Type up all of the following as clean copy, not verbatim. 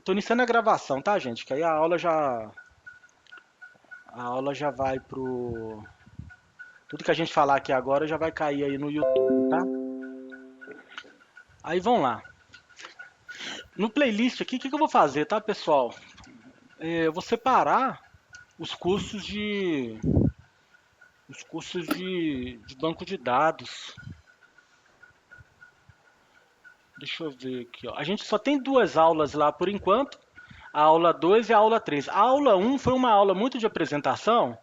tô iniciando a gravação, tá, gente? Que aí a aula já vai pro tudo que a gente falar aqui agora já vai cair aí no YouTube, tá? Aí vamos lá. No playlist aqui, o que que eu vou fazer, tá, pessoal? Eu vou separar os cursos de de banco de dados. Deixa eu ver aqui, ó. A gente só tem duas aulas lá por enquanto, a aula 2 e a aula 3. A aula um foi uma aula muito de apresentação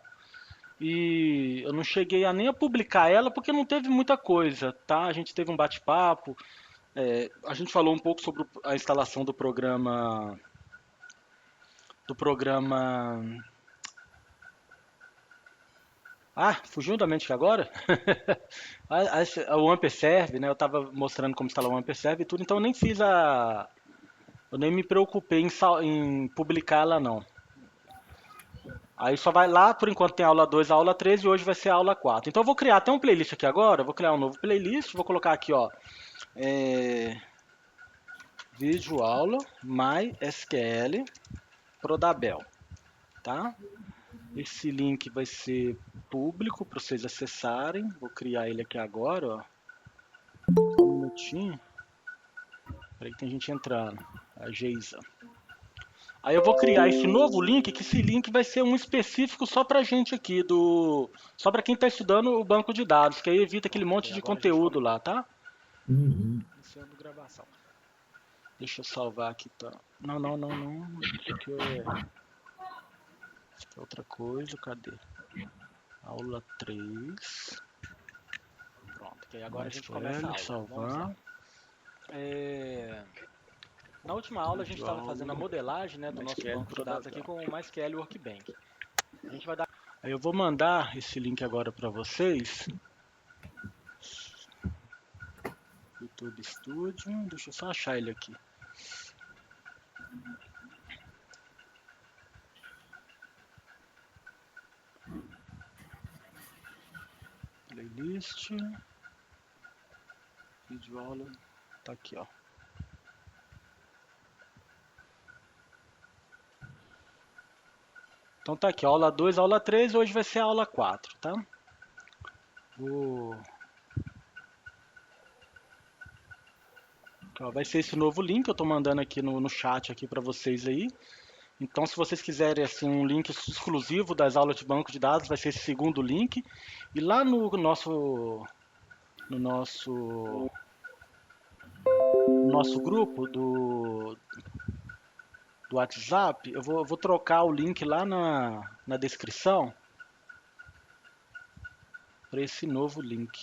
e eu não cheguei a nem a publicar ela porque não teve muita coisa, tá? A gente teve um bate-papo, a gente falou um pouco sobre a instalação do programa. Ah, fugiu da mente aqui agora? O Amperserve, né? Eu estava mostrando como instalar o Amperserve e tudo, então eu nem me preocupei em publicar ela não. Aí só vai lá, por enquanto tem aula 2, a aula 3 e hoje vai ser a aula 4. Então eu vou criar até um playlist aqui agora, vou criar um novo playlist, vou colocar aqui, ó, é, vídeo aula MySQL Prodabel, tá? Esse link vai ser público para vocês acessarem. Vou criar ele aqui agora, ó. Só um minutinho. Peraí que tem gente entrando. A Geisa. Aí eu vou criar esse novo link, que esse link vai ser um específico só pra gente aqui, só pra quem tá estudando o banco de dados, que aí evita aquele Pronto, monte e de agora a gente conteúdo vamos. lá, tá? Uhum. Iniciando gravação. Deixa eu salvar aqui, tá? Não, não, não, não. Isso aqui é outra coisa, cadê? Aula 3. Pronto, que aí agora a gente começa a MySQL, aula. Vamos lá. salvar. Na última aula a gente Vídeo estava fazendo a aula modelagem, né, do nosso MySQL banco de dados aqui Prodabel. com o MySQL Workbench. A gente vai dar. Aí eu vou mandar esse link agora para vocês. YouTube Studio. Deixa eu só achar ele aqui. Playlist. Vídeo aula. Tá aqui, ó. Então tá aqui, aula 2, aula 3, hoje vai ser a aula 4, tá? Vou... Ó, vai ser esse novo link, eu tô mandando aqui no chat aqui para vocês aí. Então, se vocês quiserem assim, um link exclusivo das aulas de banco de dados, vai ser esse segundo link. E lá no nosso, no nosso grupo do WhatsApp, eu vou trocar o link lá na descrição para esse novo link.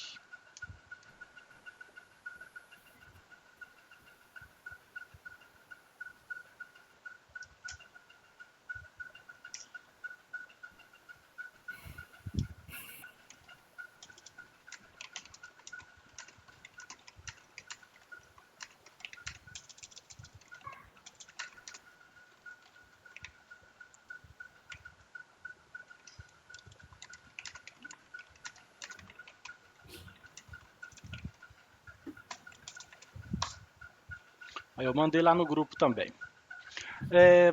Aí eu mandei lá no grupo também.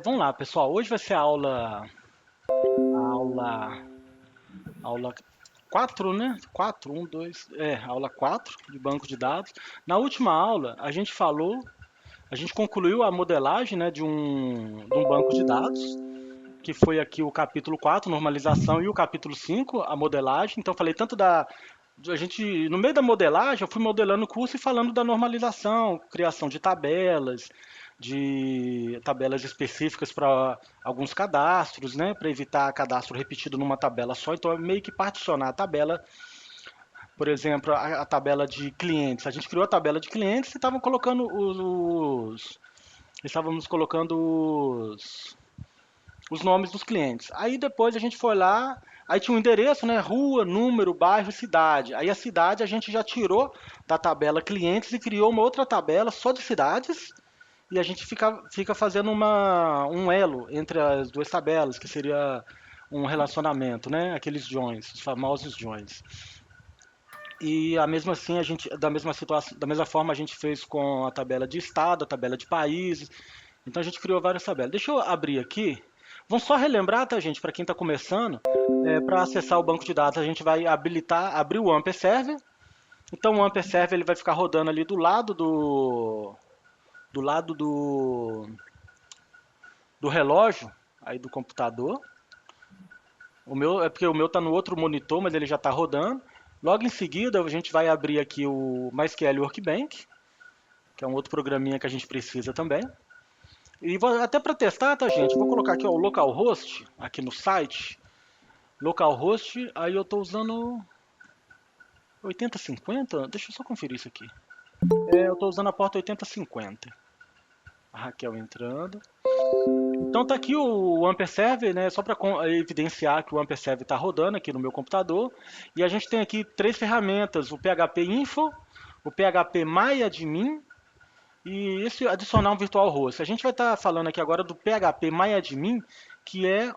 Vamos lá, pessoal. Hoje vai ser a aula 4, né? 4, 1, 2, aula 4 de banco de dados. Na última aula, a gente concluiu a modelagem, né, de um banco de dados, que foi aqui o capítulo 4, normalização, e o capítulo 5, a modelagem. Então, eu falei tanto a gente, no meio da modelagem, eu fui modelando o curso e falando da normalização, criação de tabelas específicas para alguns cadastros, né, para evitar cadastro repetido numa tabela só. Então, é meio que particionar a tabela. Por exemplo, a tabela de clientes. A gente criou a tabela de clientes e estávamos colocando os nomes dos clientes. Aí depois a gente foi lá, aí tinha um endereço, né? Rua, número, bairro, cidade. Aí a cidade a gente já tirou da tabela clientes e criou uma outra tabela só de cidades. E a gente fica fazendo um elo entre as duas tabelas, que seria um relacionamento, né? Aqueles joins, os famosos joins. E a mesma assim, da mesma forma a gente fez com a tabela de estado, a tabela de países. Então a gente criou várias tabelas. Deixa eu abrir aqui. Vamos só relembrar, tá, gente, para quem está começando, para acessar o banco de dados, a gente vai abrir o Ampere Server. Então o Ampere Server ele vai ficar rodando ali do lado do relógio aí do computador. O meu é porque o meu está no outro monitor, mas ele já está rodando. Logo em seguida a gente vai abrir aqui o MySQL Workbench, que é um outro programinha que a gente precisa também. E até para testar, tá, gente? Vou colocar aqui ó, o localhost aqui no site. Localhost, aí eu estou usando 8050. Deixa eu só conferir isso aqui. Eu estou usando a porta 8050. A Raquel entrando. Então tá aqui o Ampere Server, né? Só para evidenciar que o Ampere Server está rodando aqui no meu computador. E a gente tem aqui três ferramentas: o PHP Info, o PHP MyAdmin e esse adicionar um virtual host. A gente vai estar falando aqui agora do PHP MyAdmin, que é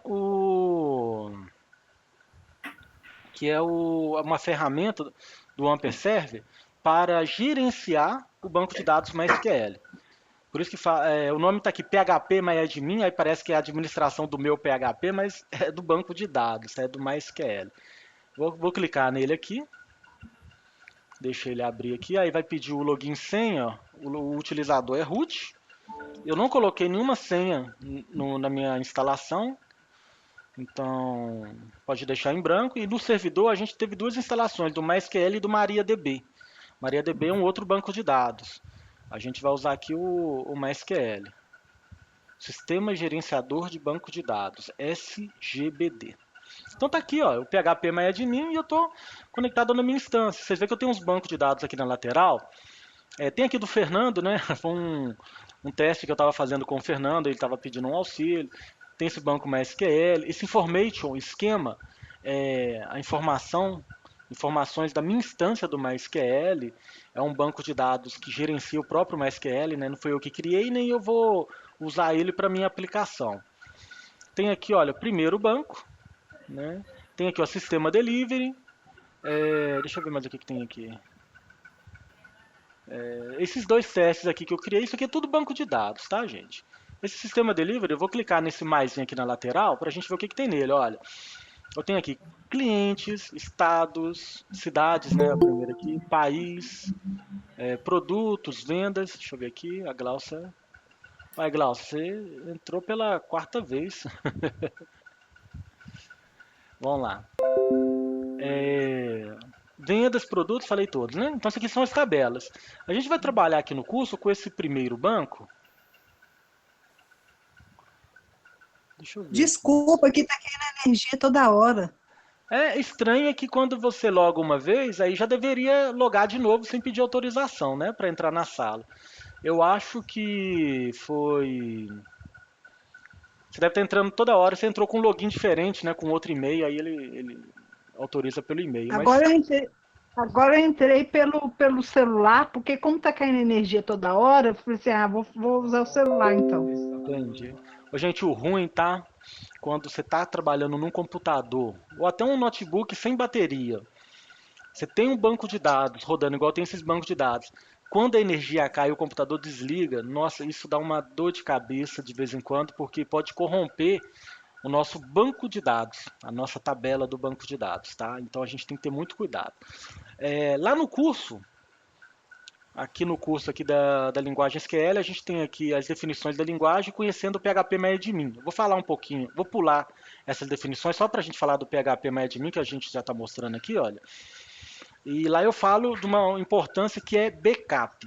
uma ferramenta do Ampere Server para gerenciar o banco de dados MySQL. Por isso que o nome está aqui PHP MyAdmin, aí parece que é a administração do meu PHP, mas é do banco de dados, é do MySQL. Vou clicar nele aqui, deixa ele abrir aqui, aí vai pedir o login senha, o utilizador é root. Eu não coloquei nenhuma senha na minha instalação, então pode deixar em branco. E no servidor a gente teve duas instalações, do MySQL e do MariaDB. MariaDB é um outro banco de dados. A gente vai usar aqui o MySQL. Sistema Gerenciador de Banco de Dados, SGBD. Então tá aqui, ó, o PHP MyAdmin e eu estou conectado na minha instância. Vocês veem que eu tenho uns bancos de dados aqui na lateral. Tem aqui do Fernando, né? Foi um teste que eu estava fazendo com o Fernando, ele estava pedindo um auxílio. Tem esse banco MySQL, esse information, esquema, informações da minha instância do MySQL. É um banco de dados que gerencia o próprio MySQL, né? Não foi eu que criei, nem eu vou usar ele para minha aplicação. Tem aqui, olha, primeiro banco, né? Tem aqui o sistema delivery. Deixa eu ver mais o que tem aqui. Esses dois testes aqui que eu criei, isso aqui é tudo banco de dados, tá, gente? Esse sistema delivery, eu vou clicar nesse maisinho aqui na lateral para a gente ver o que tem nele. Olha, eu tenho aqui clientes, estados, cidades, né? A primeira aqui, país, produtos, vendas. Deixa eu ver aqui, a Glaucia. Vai, Glaucia, você entrou pela quarta vez. Vamos lá. Vendas, produtos, falei todos, né? Então, essas aqui são as tabelas. A gente vai trabalhar aqui no curso com esse primeiro banco. Deixa eu ver aqui. Desculpa, que tá caindo energia toda hora. Estranho é que quando você loga uma vez, aí já deveria logar de novo sem pedir autorização, né? Para entrar na sala. Eu acho que foi. Você deve estar entrando toda hora, você entrou com um login diferente, né? Com outro e-mail, aí ele autoriza pelo e-mail. Mas Agora eu entrei pelo celular, porque como tá caindo energia toda hora, eu falei assim, vou usar o celular então. entendi. Ô, gente, o ruim, tá? Quando você está trabalhando num computador ou até um notebook sem bateria, você tem um banco de dados rodando igual tem esses bancos de dados. Quando a energia cai e o computador desliga, nossa, isso dá uma dor de cabeça de vez em quando, porque pode corromper o nosso banco de dados, a nossa tabela do banco de dados, tá? Então a gente tem que ter muito cuidado. Lá no curso, aqui no curso aqui da linguagem SQL, a gente tem aqui as definições da linguagem conhecendo o PHP MyAdmin. Eu vou falar um pouquinho, vou pular essas definições só para a gente falar do PHP MyAdmin, que a gente já está mostrando aqui, olha. E lá eu falo de uma importância que é backup.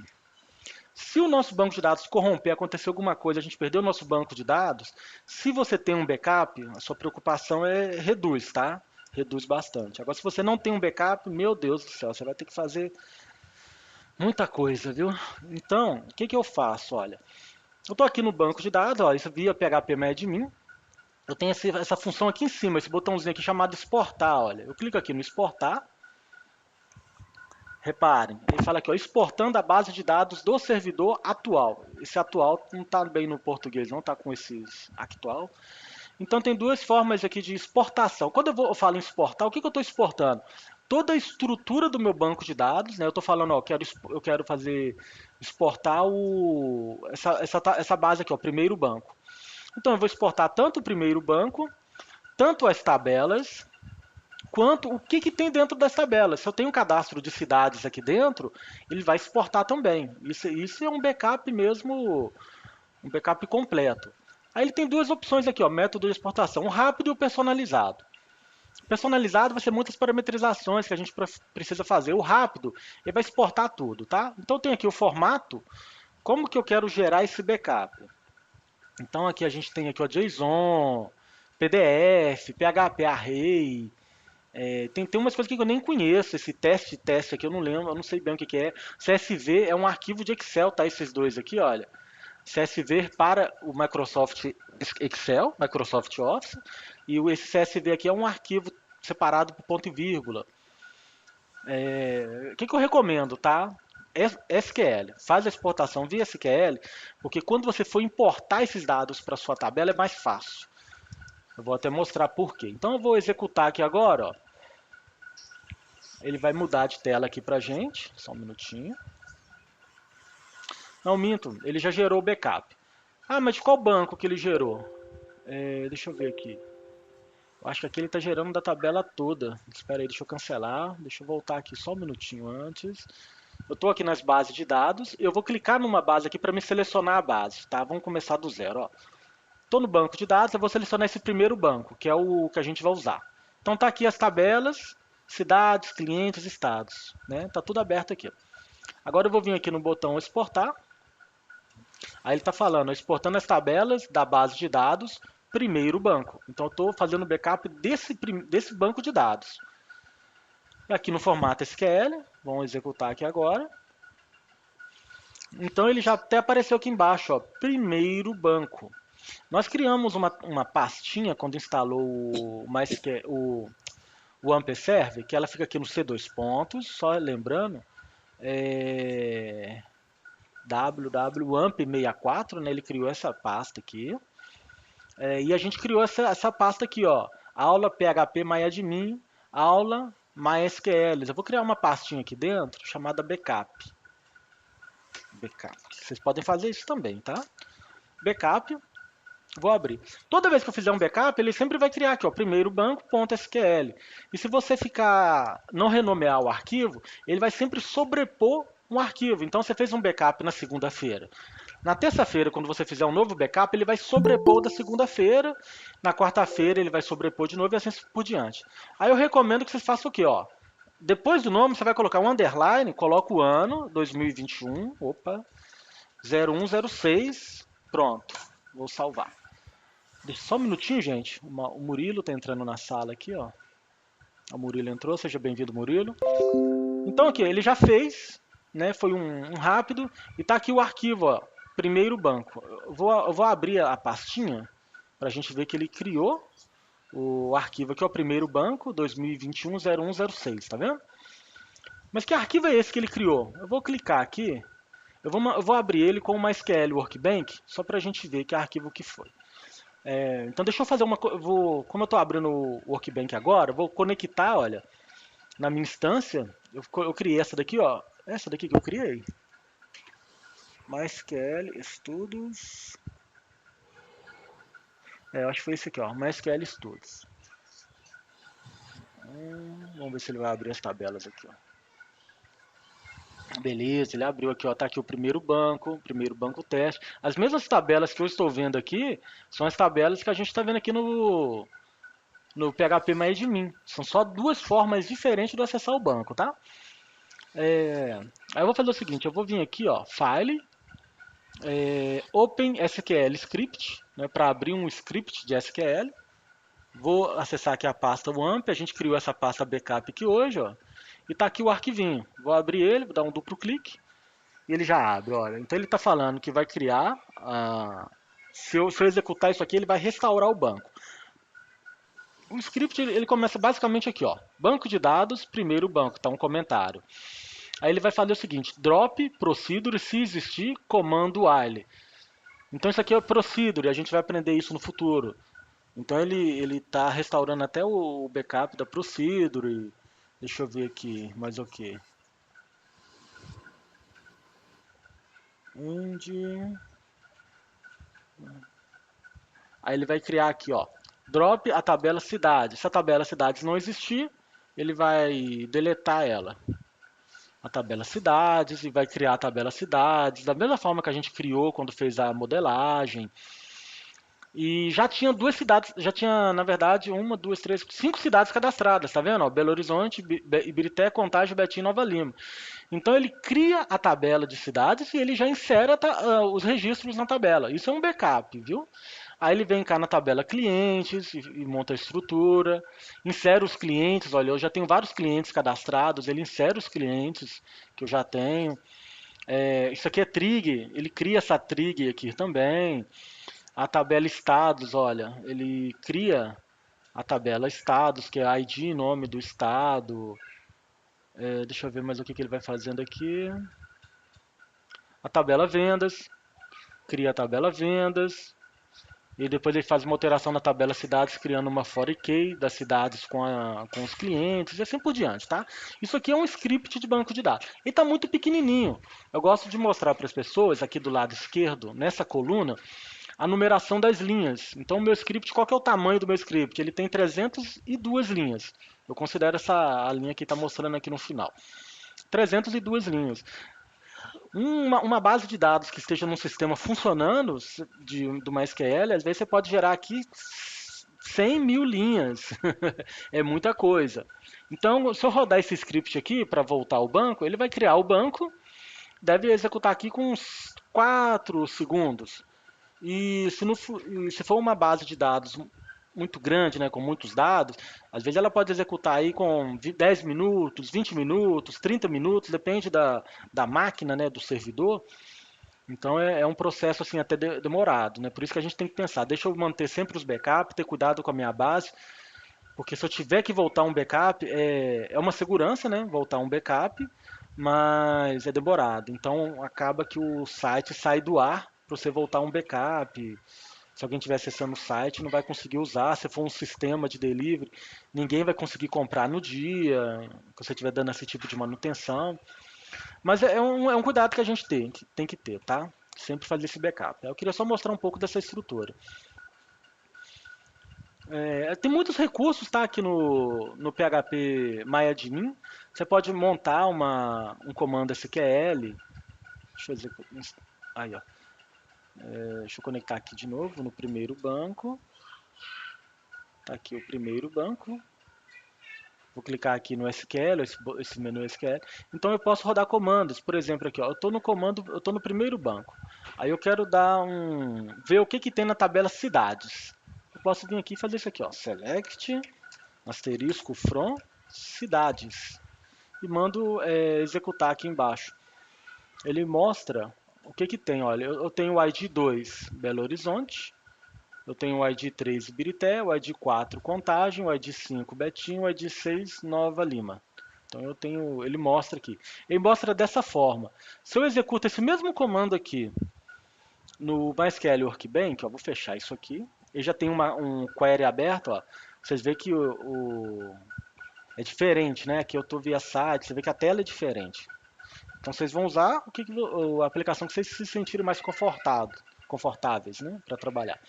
Se o nosso banco de dados corromper, acontecer alguma coisa, a gente perdeu o nosso banco de dados, se você tem um backup, a sua preocupação reduz, tá? Reduz bastante. Agora, se você não tem um backup, meu Deus do céu, você vai ter que fazer muita coisa, viu? Então, o que que eu faço? Olha, eu estou aqui no banco de dados, ó, isso via PHP eu tenho essa função aqui em cima, esse botãozinho aqui chamado exportar, olha. Eu clico aqui no exportar, reparem, ele fala aqui, ó, exportando a base de dados do servidor atual. Esse atual não está bem no português, não está com esses actual. Então tem duas formas aqui de exportação. Quando eu falo em exportar, o que eu estou exportando? toda a estrutura do meu banco de dados, né? Eu estou falando, ó, eu quero fazer exportar essa base aqui, ó, primeiro banco. Então eu vou exportar tanto o primeiro banco, tanto as tabelas, quanto o que tem dentro das tabelas. Se eu tenho um cadastro de cidades aqui dentro, ele vai exportar também. Isso é um backup mesmo, um backup completo. Aí ele tem duas opções aqui, ó, método de exportação, o rápido e o personalizado. Personalizado vai ser muitas parametrizações que a gente precisa fazer. O rápido, ele vai exportar tudo, tá? Então tem aqui o formato, como que eu quero gerar esse backup. Então aqui a gente tem aqui o JSON, PDF, PHP Array, tem umas coisas que eu nem conheço, esse teste aqui eu não lembro, eu não sei bem o que, que é. CSV é um arquivo de Excel, tá? Esses dois aqui, olha. CSV para o Microsoft Excel, Microsoft Office, e esse CSV aqui é um arquivo separado por ponto e vírgula. O que, que eu recomendo, tá? SQL, faz a exportação via SQL, porque quando você for importar esses dados para sua tabela é mais fácil. Eu vou até mostrar por quê. Então eu vou executar aqui agora, ó. Ele vai mudar de tela aqui pra gente, só um minutinho. Não, minto, ele já gerou o backup. Ah, mas de qual banco que ele gerou? Deixa eu ver aqui. Eu acho que aqui ele está gerando da tabela toda. Espera aí, deixa eu cancelar. Deixa eu voltar aqui só um minutinho antes. Eu estou aqui nas bases de dados. Eu vou clicar numa base aqui para me selecionar a base, tá? Vamos começar do zero, ó. Estou no banco de dados, eu vou selecionar esse primeiro banco, que é o que a gente vai usar. Então tá aqui as tabelas, cidades, clientes, estados, né? Tá tudo aberto aqui. Agora eu vou vir aqui no botão exportar. Aí ele está falando, exportando as tabelas da base de dados, primeiro banco. Então eu estou fazendo backup desse banco de dados. E aqui no formato SQL, vamos executar aqui agora. Então ele já até apareceu aqui embaixo, ó, primeiro banco. Nós criamos uma pastinha quando instalou o Amperserver, que ela fica aqui no C2 pontos, só lembrando, www.amp64, né, ele criou essa pasta aqui. E a gente criou essa pasta aqui, ó, aula PHP MyAdmin, aula MySQL. Eu vou criar uma pastinha aqui dentro chamada backup. Backup. Vocês podem fazer isso também, tá? Backup. Vou abrir. Toda vez que eu fizer um backup, ele sempre vai criar aqui, ó, primeiro banco.sql. E se você não renomear o arquivo, ele vai sempre sobrepor um arquivo. Então você fez um backup na segunda-feira. Na terça-feira, quando você fizer um novo backup, ele vai sobrepor da segunda-feira. Na quarta-feira, ele vai sobrepor de novo e assim por diante. Aí eu recomendo que vocês façam o quê? Ó? Depois do nome, você vai colocar um underline, coloca o ano, 2021, opa, 0106, pronto, vou salvar. Deixa só um minutinho, gente. O Murilo está entrando na sala aqui, ó. O Murilo entrou, seja bem-vindo, Murilo. Então aqui, ele já fez, né? Foi um rápido. E tá aqui o arquivo, ó. Primeiro banco. Eu vou abrir a pastinha para a gente ver que ele criou o arquivo aqui, ó. Primeiro banco, 2021-0106, tá vendo? Mas que arquivo é esse que ele criou? Eu vou clicar aqui. Eu vou abrir ele com uma SQL Workbench, só para a gente ver que arquivo que foi. Então deixa eu fazer uma coisa, como eu estou abrindo o Workbench agora, eu vou conectar, olha, na minha instância, eu criei essa daqui, ó, essa daqui que eu criei, MySQL Estudos, eu acho que foi esse aqui, ó, MySQL Estudos. Vamos ver se ele vai abrir as tabelas aqui, ó. Beleza, ele abriu aqui, ó, tá aqui o primeiro banco teste. As mesmas tabelas que eu estou vendo aqui são as tabelas que a gente está vendo aqui no PHP MyAdmin. São só duas formas diferentes de acessar o banco, tá? Aí eu vou fazer o seguinte, eu vou vir aqui, ó, File, Open SQL Script, né, para abrir um script de SQL. Vou acessar aqui a pasta WAMP, a gente criou essa pasta backup aqui hoje, ó. E tá aqui o arquivinho. Vou abrir ele, vou dar um duplo clique e ele já abre, olha. Então ele está falando que vai criar, se eu executar isso aqui, ele vai restaurar o banco. O script ele começa basicamente aqui, ó. Banco de dados, primeiro banco, tá um comentário. Aí ele vai fazer o seguinte, drop procedure se existir comando while. Então isso aqui é procedure, a gente vai aprender isso no futuro. Então ele está restaurando até o backup da procedure Deixa eu ver aqui, mais o que? Onde? Aí ele vai criar aqui, ó, drop a tabela cidade. Se a tabela cidades não existir, ele vai deletar ela. A tabela cidades e vai criar a tabela cidades, da mesma forma que a gente criou quando fez a modelagem. E já tinha duas cidades, já tinha, na verdade, uma, duas, três, cinco cidades cadastradas, tá vendo? Ó, Belo Horizonte, Ibirité, Contagem, Betim e Nova Lima. Então ele cria a tabela de cidades e ele já insere os registros na tabela. Isso é um backup, viu? Aí ele vem cá na tabela clientes e monta a estrutura, insere os clientes. Olha, eu já tenho vários clientes cadastrados, ele insere os clientes que eu já tenho. Isso aqui é trig, ele cria essa trig aqui também. A tabela estados, olha, ele cria a tabela estados, que é ID, nome do estado. Deixa eu ver mais o que ele vai fazendo aqui. A tabela vendas, cria a tabela vendas. E depois ele faz uma alteração na tabela cidades, criando uma for key das cidades com os clientes e assim por diante, tá? Isso aqui é um script de banco de dados. Ele está muito pequenininho. Eu gosto de mostrar para as pessoas, aqui do lado esquerdo, nessa coluna, a numeração das linhas. Então, o meu script, qual que é o tamanho do meu script? Ele tem 302 linhas. Eu considero essa a linha que está mostrando aqui no final. 302 linhas. Uma base de dados que esteja num sistema funcionando do MySQL, às vezes você pode gerar aqui 100 mil linhas. É muita coisa. Então, se eu rodar esse script aqui para voltar ao banco, ele vai criar o banco, deve executar aqui com uns 4 segundos. E se for uma base de dados muito grande, né, com muitos dados, às vezes ela pode executar aí com 10 minutos, 20 minutos, 30 minutos, depende da máquina, né, do servidor. Então é um processo assim até demorado, né? Por isso que a gente tem que pensar, deixa eu manter sempre os backups, ter cuidado com a minha base, porque se eu tiver que voltar um backup, é uma segurança, né? Voltar um backup, mas é demorado. Então acaba que o site sai do ar para você voltar um backup. Se alguém estiver acessando o site, não vai conseguir usar. Se for um sistema de delivery, ninguém vai conseguir comprar no dia, que você estiver dando esse tipo de manutenção. Mas é um cuidado que a gente tem que ter, tá? Sempre fazer esse backup. Eu queria só mostrar um pouco dessa estrutura. Tem muitos recursos, tá? Aqui no PHP MyAdmin. Você pode montar um comando SQL. Deixa eu dizer. Aí, ó. Deixa eu conectar aqui de novo no primeiro banco. Tá aqui o primeiro banco. Vou clicar aqui no SQL, esse menu SQL. Então eu posso rodar comandos. Por exemplo, aqui, ó, eu estou no comando, eu estou no primeiro banco. Aí eu quero ver o que que tem na tabela cidades. Eu posso vir aqui e fazer isso aqui, ó, select asterisco from cidades e mando executar aqui embaixo. Ele mostra o que que tem. Olha, eu tenho o ID 2 Belo Horizonte. Eu tenho o ID 3 Ibirité, o ID 4 Contagem, o ID 5 Betim, o ID 6 Nova Lima. Então ele mostra aqui. Ele mostra dessa forma. Se eu executo esse mesmo comando aqui no MySQL Workbench, ó, vou fechar isso aqui. Ele já tem um query aberto, ó. Vocês veem que é diferente, né? Aqui eu estou via site, você vê que a tela é diferente. Então vocês vão usar a aplicação que vocês se sentirem mais confortáveis, né, para trabalhar.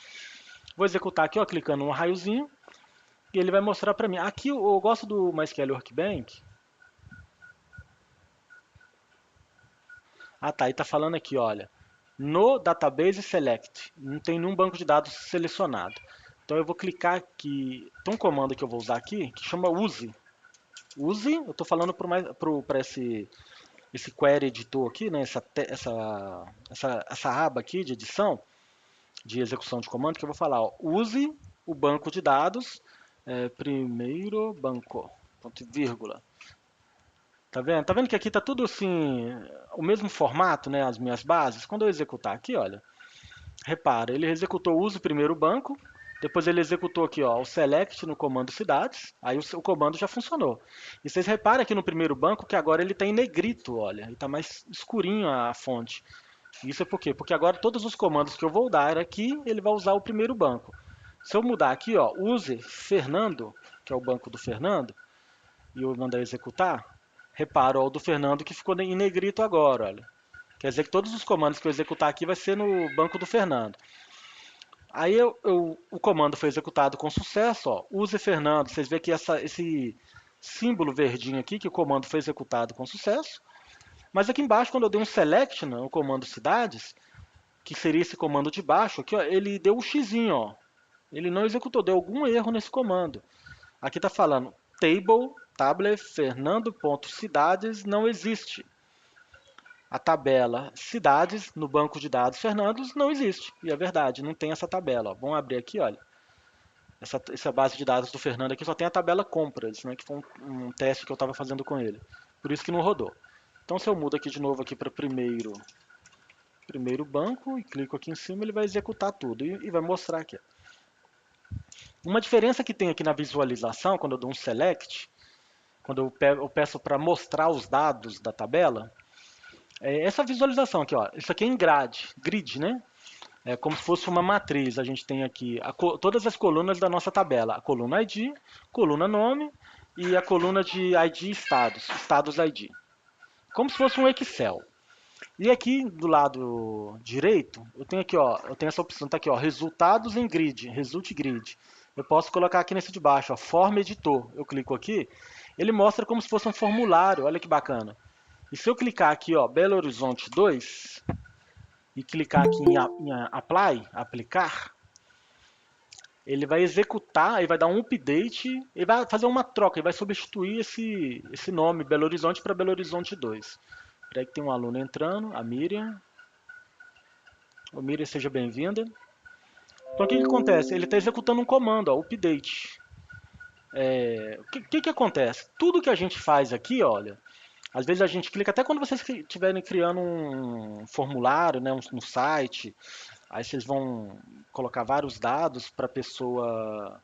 Vou executar aqui, ó, clicando no raiozinho, e ele vai mostrar para mim. Aqui eu gosto do MySQL Workbench. Ah, tá, e tá falando aqui, olha, no Database Select, não tem nenhum banco de dados selecionado. Então eu vou clicar aqui, tem um comando que eu vou usar aqui, que chama use. Use, eu estou falando para esse query editor aqui, né, essa aba aqui de edição, de execução de comando, que eu vou falar, ó, use o banco de dados, primeiro banco, ponto e vírgula. Tá vendo? Tá vendo que aqui tá tudo assim, o mesmo formato, né, as minhas bases? Quando eu executar aqui, olha, repara, ele executou o use primeiro banco, depois ele executou aqui, ó, o select no comando cidades, aí o comando já funcionou. E vocês reparam aqui no primeiro banco que agora ele está em negrito, olha, ele está mais escurinho a fonte. Isso é por quê? Porque agora todos os comandos que eu vou dar aqui, ele vai usar o primeiro banco. Se eu mudar aqui, ó, use Fernando, que é o banco do Fernando, e eu mandar executar, repara, ó, o do Fernando que ficou em negrito agora, olha. Quer dizer que todos os comandos que eu executar aqui vai ser no banco do Fernando. Aí o comando foi executado com sucesso, ó. Use Fernando. Vocês veem que esse símbolo verdinho aqui, que o comando foi executado com sucesso. Mas aqui embaixo, quando eu dei um select no comando cidades, que seria esse comando de baixo, aqui, ó, ele deu um xizinho, ó. Ele não executou, deu algum erro nesse comando. Aqui está falando table, tablet, fernando.cidades não existe. A tabela cidades no banco de dados Fernandos não existe. E é verdade, não tem essa tabela. Ó. Vamos abrir aqui, olha. Essa base de dados do Fernando aqui só tem a tabela compras, né, que foi um teste que eu estava fazendo com ele. Por isso que não rodou. Então se eu mudo aqui de novo aqui para primeiro banco e clico aqui em cima, ele vai executar tudo e vai mostrar aqui. Uma diferença que tem aqui na visualização, quando eu dou um select, quando eu peço para mostrar os dados da tabela, é essa visualização aqui, ó. Isso aqui é em grid, né? É como se fosse uma matriz. A gente tem aqui todas as colunas da nossa tabela. A coluna ID, coluna nome e a coluna de ID status ID. Como se fosse um Excel. E aqui do lado direito, eu tenho aqui, ó, eu tenho essa opção, tá aqui, ó, resultados em grid, result grid. Eu posso colocar aqui nesse de baixo, ó, forma editor. Eu clico aqui, ele mostra como se fosse um formulário, olha que bacana. E se eu clicar aqui, ó, Belo Horizonte 2, e clicar aqui em Apply, aplicar, ele vai executar, ele vai dar um update, ele vai fazer uma troca, ele vai substituir esse nome Belo Horizonte para Belo Horizonte 2. Espera que tem um aluno entrando, a Miriam. Ô Miriam, seja bem-vinda. Então o que acontece? Ele está executando um comando, ó, update. O que acontece? Tudo que a gente faz aqui, olha, às vezes a gente clica, até quando vocês estiverem criando um formulário, né, um site, aí vocês vão colocar vários dados para a pessoa,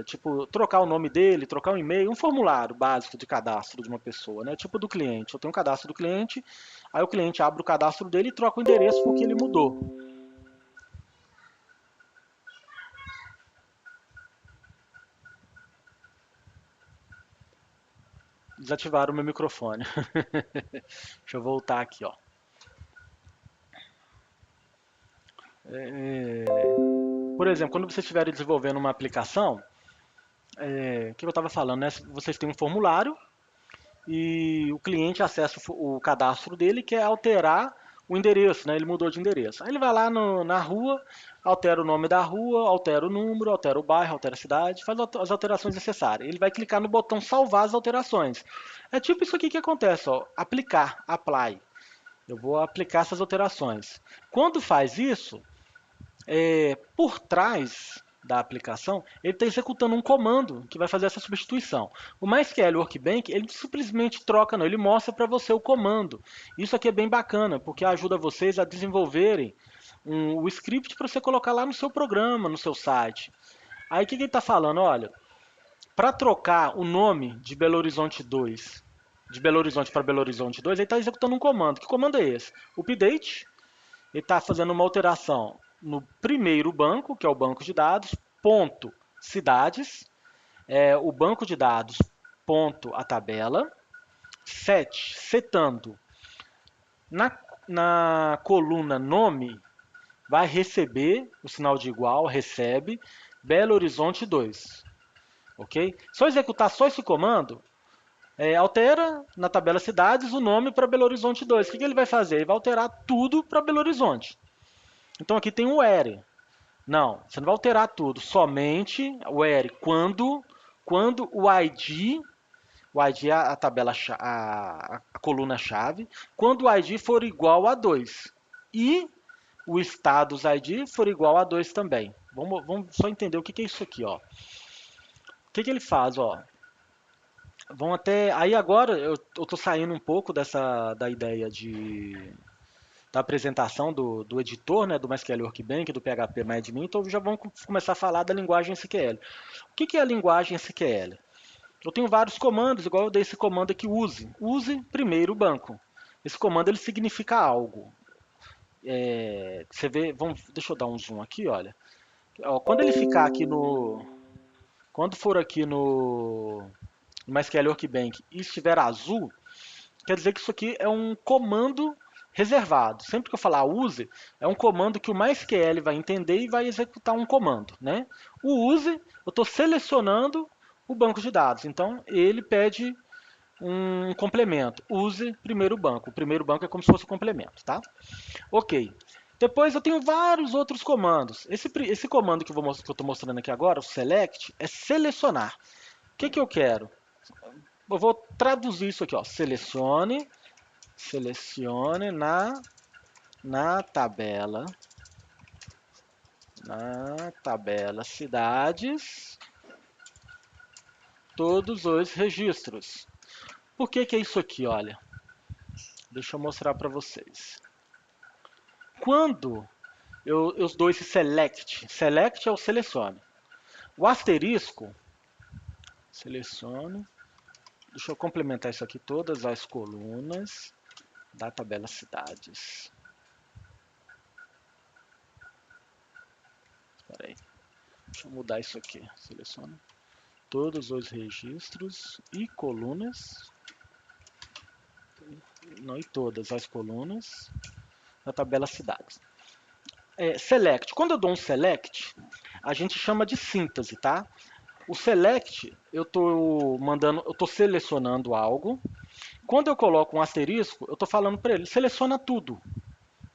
tipo, trocar o nome dele, trocar um e-mail, um formulário básico de cadastro de uma pessoa, né? Tipo do cliente. Eu tenho um cadastro do cliente, aí o cliente abre o cadastro dele e troca o endereço porque ele mudou. Desativaram o meu microfone. Deixa eu voltar aqui, ó. Por exemplo, quando vocês estiverem desenvolvendo uma aplicação, o que eu estava falando, né? Vocês têm um formulário e o cliente acessa o cadastro dele e quer alterar o endereço, né? Ele mudou de endereço. Aí ele vai lá na rua, altera o nome da rua, altera o número, altera o bairro, altera a cidade, faz as alterações necessárias. Ele vai clicar no botão salvar as alterações. É tipo isso aqui que acontece, ó, aplicar, apply. Eu vou aplicar essas alterações. Quando faz isso, por trás da aplicação, ele está executando um comando que vai fazer essa substituição. O MySQL Workbench, ele simplesmente troca, não, ele mostra para você o comando. Isso aqui é bem bacana, porque ajuda vocês a desenvolverem o script para você colocar lá no seu programa, no seu site. Aí o que ele está falando? Olha, para trocar o nome de Belo Horizonte 2, de Belo Horizonte para Belo Horizonte 2, ele está executando um comando. Que comando é esse? Update. Ele está fazendo uma alteração no primeiro banco, que é o banco de dados, ponto cidades, o banco de dados, ponto a tabela, setando na coluna nome, vai receber o sinal de igual, recebe, Belo Horizonte 2. Ok? Se eu executar só esse comando, altera na tabela cidades o nome para Belo Horizonte 2. O que ele vai fazer? Ele vai alterar tudo para Belo Horizonte. Então aqui tem o where. Não, você não vai alterar tudo, somente o where quando o ID é a tabela a coluna-chave, quando o ID for igual a 2 e o status ID for igual a 2 também. Vamos só entender o que é isso aqui, ó. O que ele faz, ó? Vão até aí agora eu estou saindo um pouco da ideia da apresentação do editor, né, do MySQL Workbench, do PHP MyAdmin, então já vamos começar a falar da linguagem SQL. O que é a linguagem SQL? Eu tenho vários comandos, igual eu dei esse comando aqui, use. Use primeiro o banco. Esse comando ele significa algo. Você vê, deixa eu dar um zoom aqui, olha. Ó, quando ele ficar aqui quando for aqui no MySQL Workbench e estiver azul, quer dizer que isso aqui é um comando reservado. Sempre que eu falar use, é um comando que o MySQL vai entender e vai executar um comando, né? O use, eu estou selecionando o banco de dados. Então, ele pede um complemento. Use primeiro banco. O primeiro banco é como se fosse um complemento, tá? Ok. Depois eu tenho vários outros comandos. Esse comando que eu estou mostrando aqui agora, o select, é selecionar. O que eu quero? Eu vou traduzir isso aqui, ó. Selecione na tabela, cidades, todos os registros. Por que é isso aqui, olha? Deixa eu mostrar para vocês. Quando eu dou esse select é o selecione. O asterisco, selecione. Deixa eu complementar isso aqui, todas as colunas da tabela cidades. Espera aí. Deixa eu mudar isso aqui. Selecione todos os registros e colunas. Não, e todas as colunas da tabela cidades. Select. Quando eu dou um select, a gente chama de síntese, tá? O select, eu estou selecionando algo. Quando eu coloco um asterisco, eu estou falando para ele, seleciona tudo.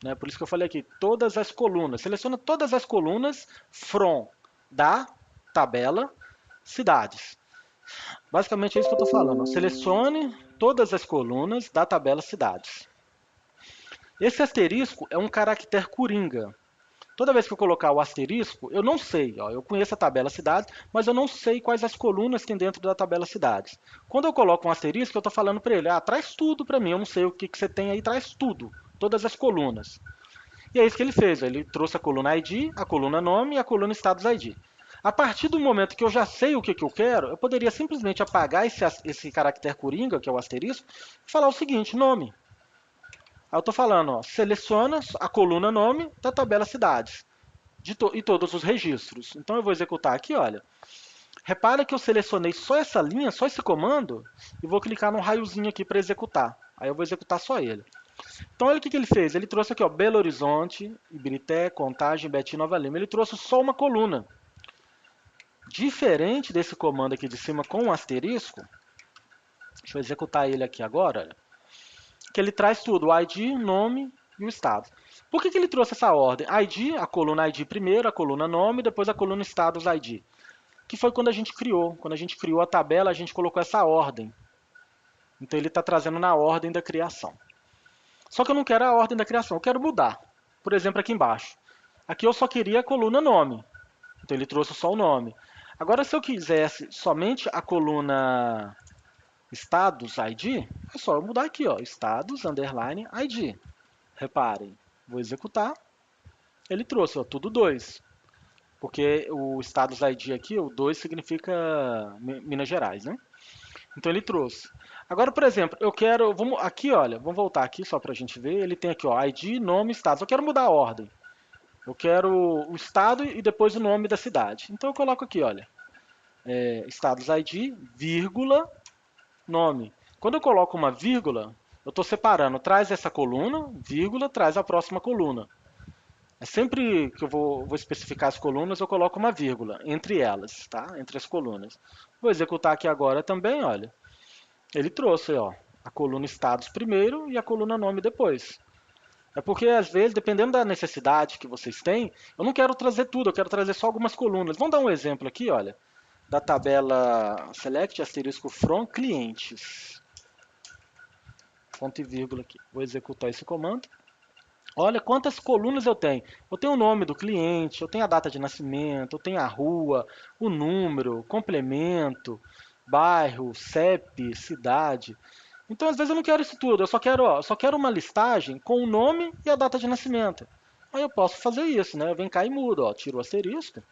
Né? Por isso que eu falei aqui, todas as colunas. Seleciona todas as colunas from da tabela cidades. Basicamente é isso que eu estou falando. Selecione todas as colunas da tabela cidades. Esse asterisco é um caractere coringa. Toda vez que eu colocar o asterisco, eu não sei, ó, eu conheço a tabela cidades, mas eu não sei quais as colunas tem dentro da tabela cidades. Quando eu coloco um asterisco, eu estou falando para ele, traz tudo para mim, eu não sei o que você tem aí, traz tudo, todas as colunas. E é isso que ele fez, ele trouxe a coluna ID, a coluna nome e a coluna status ID. A partir do momento que eu já sei o que eu quero, eu poderia simplesmente apagar esse caractere coringa, que é o asterisco, e falar o seguinte, nome. Aí eu estou falando, ó, seleciona a coluna nome da tabela cidades e todos os registros. Então eu vou executar aqui, olha. Repara que eu selecionei só essa linha, só esse comando, e vou clicar no raiozinho aqui para executar. Aí eu vou executar só ele. Então olha o que ele fez. Ele trouxe aqui, ó, Belo Horizonte, Ibirité, Contagem, Betim, Nova Lima. Ele trouxe só uma coluna. Diferente desse comando aqui de cima com um asterisco, deixa eu executar ele aqui agora, olha, que ele traz tudo, o ID, nome e o estado. Por que ele trouxe essa ordem? ID, a coluna ID primeiro, a coluna nome, depois a coluna status ID. Que foi quando a gente criou. Quando a gente criou a tabela, a gente colocou essa ordem. Então ele está trazendo na ordem da criação. Só que eu não quero a ordem da criação, eu quero mudar. Por exemplo, aqui embaixo. Aqui eu só queria a coluna nome. Então ele trouxe só o nome. Agora, se eu quisesse somente a coluna status ID, é só eu mudar aqui, ó, status underline ID. Reparem, vou executar. Ele trouxe, ó, tudo 2. Porque o status ID aqui, o 2 significa Minas Gerais, né? Então ele trouxe. Agora, por exemplo, eu quero, aqui, olha, vamos voltar aqui só para a gente ver. Ele tem aqui, ó, ID, nome, status. Eu quero mudar a ordem. Eu quero o estado e depois o nome da cidade. Então eu coloco aqui, olha, status ID, vírgula, nome. Quando eu coloco uma vírgula, eu estou separando, traz essa coluna, vírgula, traz a próxima coluna. É sempre que eu vou especificar as colunas, eu coloco uma vírgula entre elas, tá? Entre as colunas. Vou executar aqui agora também, olha. Ele trouxe, ó, a coluna status primeiro e a coluna nome depois. É porque, às vezes, dependendo da necessidade que vocês têm, eu não quero trazer tudo, eu quero trazer só algumas colunas. Vamos dar um exemplo aqui, olha, da tabela select asterisco from clientes. Ponto e vírgula aqui. Vou executar esse comando. Olha quantas colunas eu tenho. Eu tenho o nome do cliente, eu tenho a data de nascimento, eu tenho a rua, o número, complemento, bairro, CEP, cidade. Então, às vezes, eu não quero isso tudo. Eu só quero uma listagem com o nome e a data de nascimento. Aí eu posso fazer isso, né? Eu venho cá e mudo, ó, tiro o asterisco,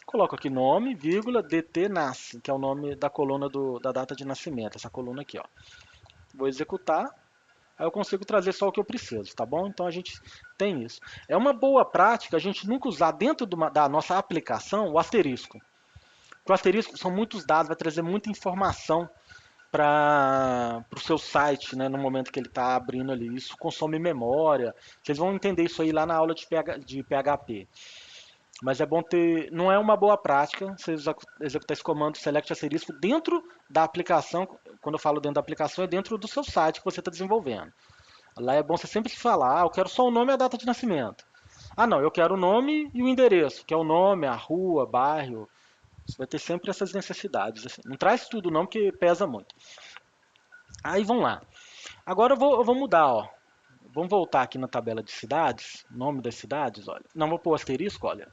coloco aqui nome, vírgula, DT nasce, que é o nome da coluna da data de nascimento, essa coluna aqui, ó. Vou executar, aí eu consigo trazer só o que eu preciso, tá bom? Então a gente tem isso. É uma boa prática a gente nunca usar dentro da nossa aplicação o asterisco. o asterisco são muitos dados, vai trazer muita informação para o seu site, né, no momento que ele está abrindo ali. Isso consome memória. Vocês vão entender isso aí lá na aula de PHP. Mas é bom ter. Não é uma boa prática você executar esse comando select asterisco dentro da aplicação. Quando eu falo dentro da aplicação, é dentro do seu site que você está desenvolvendo. Lá é bom você sempre falar: eu quero só o nome e a data de nascimento. Ah, não, eu quero o nome e o endereço, que é o nome, a rua, bairro. Você vai ter sempre essas necessidades. Assim. Não traz tudo não, porque pesa muito. Aí vamos lá. Agora eu vou mudar, ó. Vamos voltar aqui na tabela de cidades, nome das cidades, olha. Não vou pôr o asterisco, olha.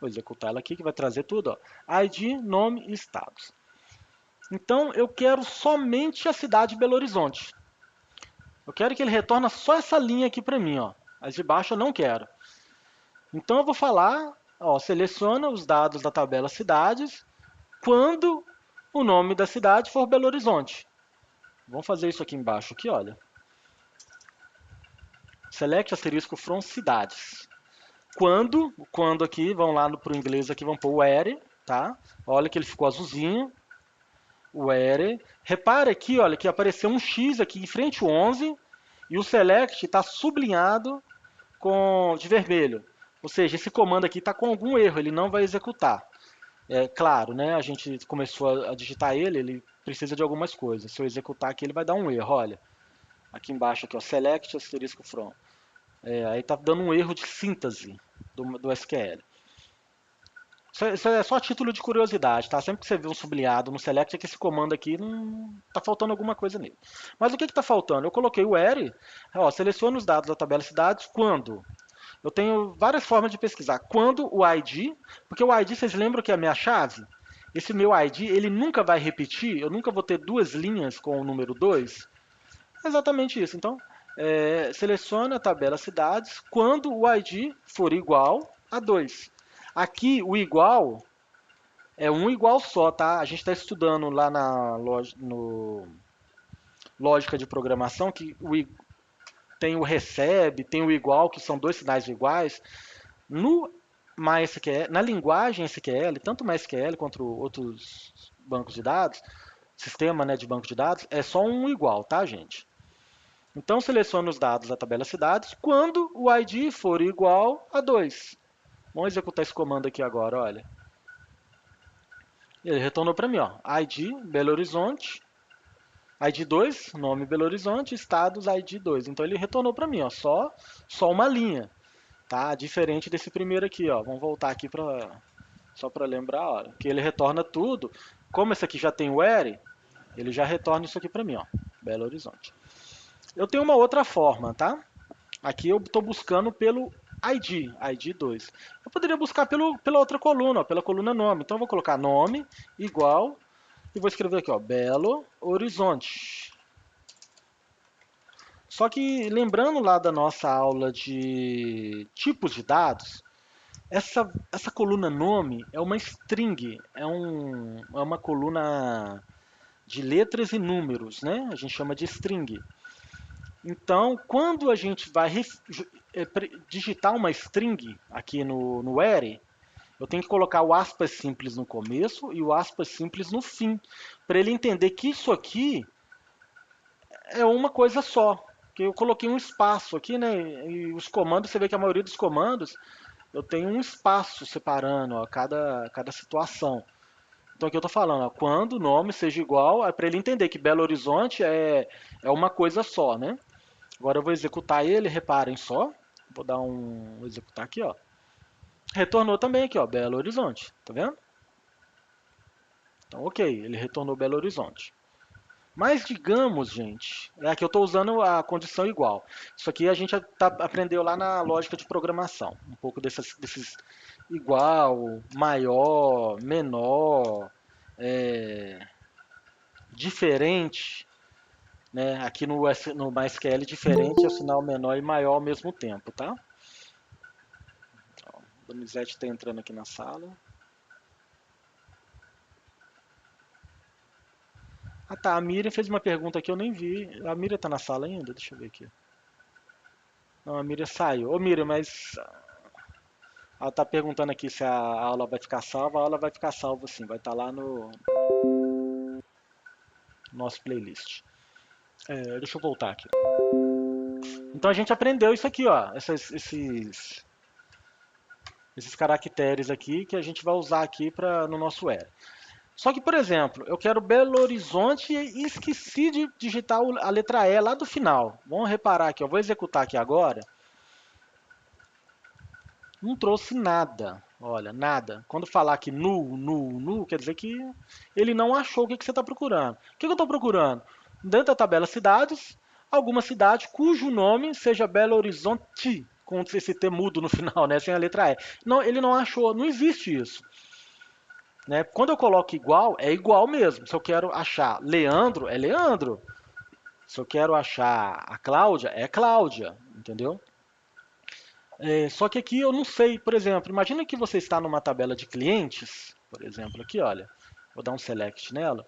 Vou executar ela aqui que vai trazer tudo, ó. ID, nome e estados. Então eu quero somente a cidade de Belo Horizonte. Eu quero que ele retorne só essa linha aqui para mim, ó. As de baixo eu não quero. Então eu vou falar, ó, seleciona os dados da tabela cidades quando o nome da cidade for Belo Horizonte. Vamos fazer isso aqui embaixo, aqui, olha. Select asterisco from cidades. Quando aqui, vão lá para o inglês aqui, vão pôr where, tá? Olha que ele ficou azulzinho. Where. Repare aqui, olha, que apareceu um X aqui em frente ao 11 e o select está sublinhado de vermelho. Ou seja, esse comando aqui está com algum erro, ele não vai executar. É claro, né? A gente começou a digitar ele precisa de algumas coisas. Se eu executar aqui, ele vai dar um erro, olha. Aqui embaixo, aqui, ó, select asterisco from. Aí está dando um erro de síntese do SQL. Isso é só título de curiosidade, tá? Sempre que você vê um sublinhado no select, é que esse comando aqui não está faltando alguma coisa nele. Mas o que está faltando? Eu coloquei o where, ó, seleciona os dados da tabela cidades quando. Eu tenho várias formas de pesquisar. Quando o ID, porque o ID, vocês lembram que é a minha chave? Esse meu ID, ele nunca vai repetir, eu nunca vou ter duas linhas com o número 2. É exatamente isso. Então, seleciona a tabela cidades quando o ID for igual a 2. Aqui, o igual é um igual só, tá? A gente está estudando lá no lógica de programação que tem o recebe, tem o igual, que são dois sinais iguais. No MySQL, na linguagem SQL, tanto MySQL quanto outros bancos de dados, sistema, né, de banco de dados, é só um igual, tá, gente? Então selecione os dados da tabela cidades quando o ID for igual a 2. Vamos executar esse comando aqui agora, olha. Ele retornou para mim, ó, ID Belo Horizonte, ID 2, nome Belo Horizonte, estados ID 2. Então ele retornou para mim, ó, só uma linha, tá? Diferente desse primeiro aqui, ó. Vamos voltar aqui só para lembrar, ó, que ele retorna tudo. Como esse aqui já tem where, ele já retorna isso aqui para mim, ó, Belo Horizonte. Eu tenho uma outra forma, tá? Aqui eu estou buscando pelo ID 2. Eu poderia buscar pela outra coluna, ó, pela coluna nome. Então eu vou colocar nome igual e vou escrever aqui, ó, Belo Horizonte. Só que lembrando lá da nossa aula de tipos de dados, essa coluna nome é uma string, é uma coluna de letras e números, né? A gente chama de string. Então, quando a gente vai digitar uma string aqui no where, eu tenho que colocar o aspas simples no começo e o aspas simples no fim, para ele entender que isso aqui é uma coisa só. Que eu coloquei um espaço aqui, né? E os comandos, você vê que a maioria dos comandos eu tenho um espaço separando ó, cada situação. Então aqui eu estou falando, ó, quando o nome seja igual, é para ele entender que Belo Horizonte é uma coisa só, né? Agora eu vou executar ele, reparem só. Vou executar aqui, ó. Retornou também aqui, ó, Belo Horizonte, tá vendo? Então, ok, ele retornou Belo Horizonte. Mas digamos, gente, aqui eu estou usando a condição igual. Isso aqui a gente aprendeu lá na lógica de programação. Um pouco desses igual, maior, menor, é, diferente. Né? Aqui no MySQL, diferente é o sinal menor e maior ao mesmo tempo, tá? O Donizete está entrando aqui na sala. Ah tá, a Miriam fez uma pergunta que eu nem vi. A Miriam tá na sala ainda? Deixa eu ver aqui. Não, a Miriam saiu. Ô Miriam, mas Ela está perguntando aqui se a aula vai ficar salva. A aula vai ficar salva sim, vai estar lá no nosso playlist. Deixa eu voltar aqui. Então a gente aprendeu isso aqui, ó, esses caracteres aqui que a gente vai usar aqui no nosso where. Só que, por exemplo, eu quero Belo Horizonte e esqueci de digitar a letra E lá do final. Vamos reparar aqui, eu vou executar aqui agora. Não trouxe nada, olha, nada. Quando falar aqui nu, quer dizer que ele não achou o que você está procurando. O que eu estou procurando? Dentro da tabela cidades, alguma cidade cujo nome seja Belo Horizonte, com esse T mudo no final, né, sem a letra E. Não, ele não achou, não existe isso. Né? Quando eu coloco igual, é igual mesmo. Se eu quero achar Leandro, é Leandro. Se eu quero achar a Cláudia, é Cláudia, entendeu? Só que aqui eu não sei, por exemplo, imagina que você está numa tabela de clientes, por exemplo, aqui, olha, vou dar um select nela.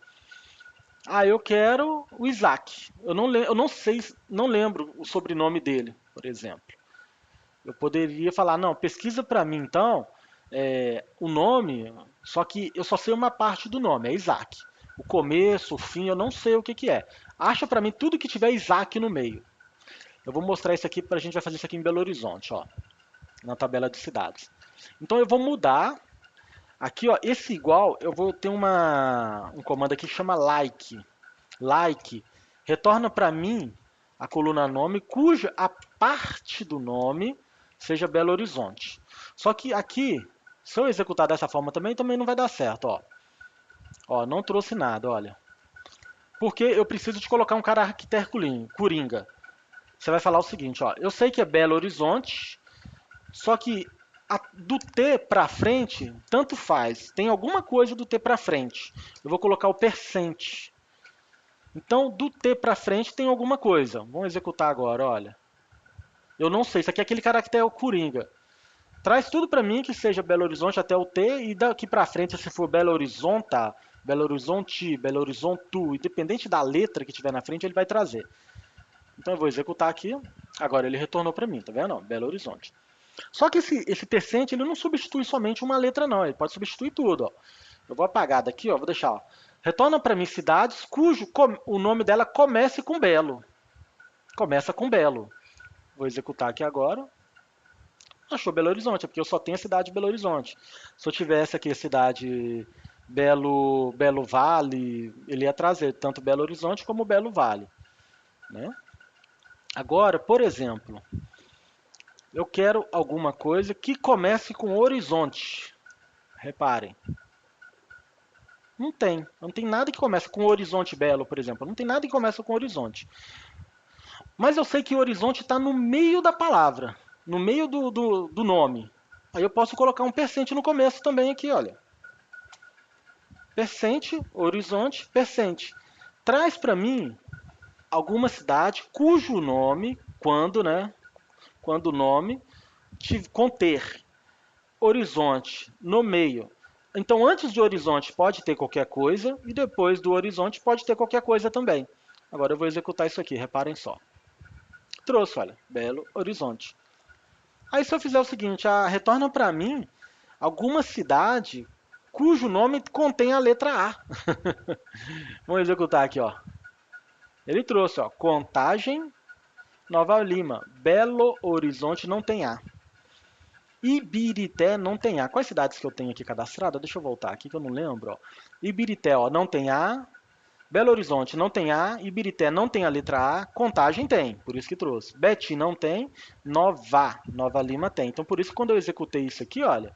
Ah, eu quero o Isaac. Eu não sei, não lembro o sobrenome dele, por exemplo. Eu poderia falar, não, pesquisa para mim então o nome, só que eu só sei uma parte do nome, é Isaac. O começo, o fim, eu não sei o que que é. Acha para mim tudo que tiver Isaac no meio. Eu vou mostrar isso aqui, a gente vai fazer isso aqui em Belo Horizonte, ó, na tabela de cidades. Então eu vou mudar aqui, ó, esse igual, eu vou ter um comando aqui que chama like. Like retorna para mim a coluna nome cuja a parte do nome seja Belo Horizonte. Só que aqui, se eu executar dessa forma também não vai dar certo, ó. Ó, não trouxe nada, olha. Porque eu preciso de colocar um caractere coringa. Você vai falar o seguinte, ó, eu sei que é Belo Horizonte, só que do T para frente, tanto faz. Tem alguma coisa do T para frente. Eu vou colocar o percent. Então, do T para frente tem alguma coisa. Vamos executar agora, olha. Eu não sei, isso aqui é aquele caractere coringa. Traz tudo para mim que seja Belo Horizonte até o T e daqui para frente, se for Belo Horizonte, Belo Horizonte, Belo Horizontu, independente da letra que tiver na frente, ele vai trazer. Então eu vou executar aqui. Agora ele retornou para mim, tá vendo? Belo Horizonte. Só que esse percent ele não substitui somente uma letra não, ele pode substituir tudo, ó. Eu vou apagar daqui, ó, vou deixar, ó. Retorna para mim cidades cujo o nome dela comece com Belo. Começa com Belo. Vou executar aqui agora. Achou Belo Horizonte, é porque eu só tenho a cidade de Belo Horizonte. Se eu tivesse aqui a cidade Belo Vale, ele ia trazer tanto Belo Horizonte como Belo Vale, né? Agora, por exemplo, eu quero alguma coisa que comece com horizonte. Reparem. Não tem nada que comece com horizonte belo, por exemplo. Não tem nada que começa com horizonte. Mas eu sei que horizonte está no meio da palavra, no meio do nome. Aí eu posso colocar um percent no começo também aqui, olha. Percent, horizonte, percent. Traz para mim alguma cidade cujo nome, quando o nome conter horizonte no meio. Então, antes de horizonte pode ter qualquer coisa e depois do horizonte pode ter qualquer coisa também. Agora eu vou executar isso aqui, reparem só. Trouxe, olha, Belo Horizonte. Aí se eu fizer o seguinte, retorna para mim alguma cidade cujo nome contém a letra A. Vamos executar aqui, ó. Ele trouxe, ó, Contagem, Nova Lima, Belo Horizonte não tem A. Ibirité não tem A. Quais cidades que eu tenho aqui cadastrada? Deixa eu voltar aqui que eu não lembro. Ó. Ibirité, ó, não tem A. Belo Horizonte não tem A. Ibirité não tem a letra A. Contagem tem, por isso que trouxe. Betim não tem. Nova Lima tem. Então por isso que quando eu executei isso aqui, olha,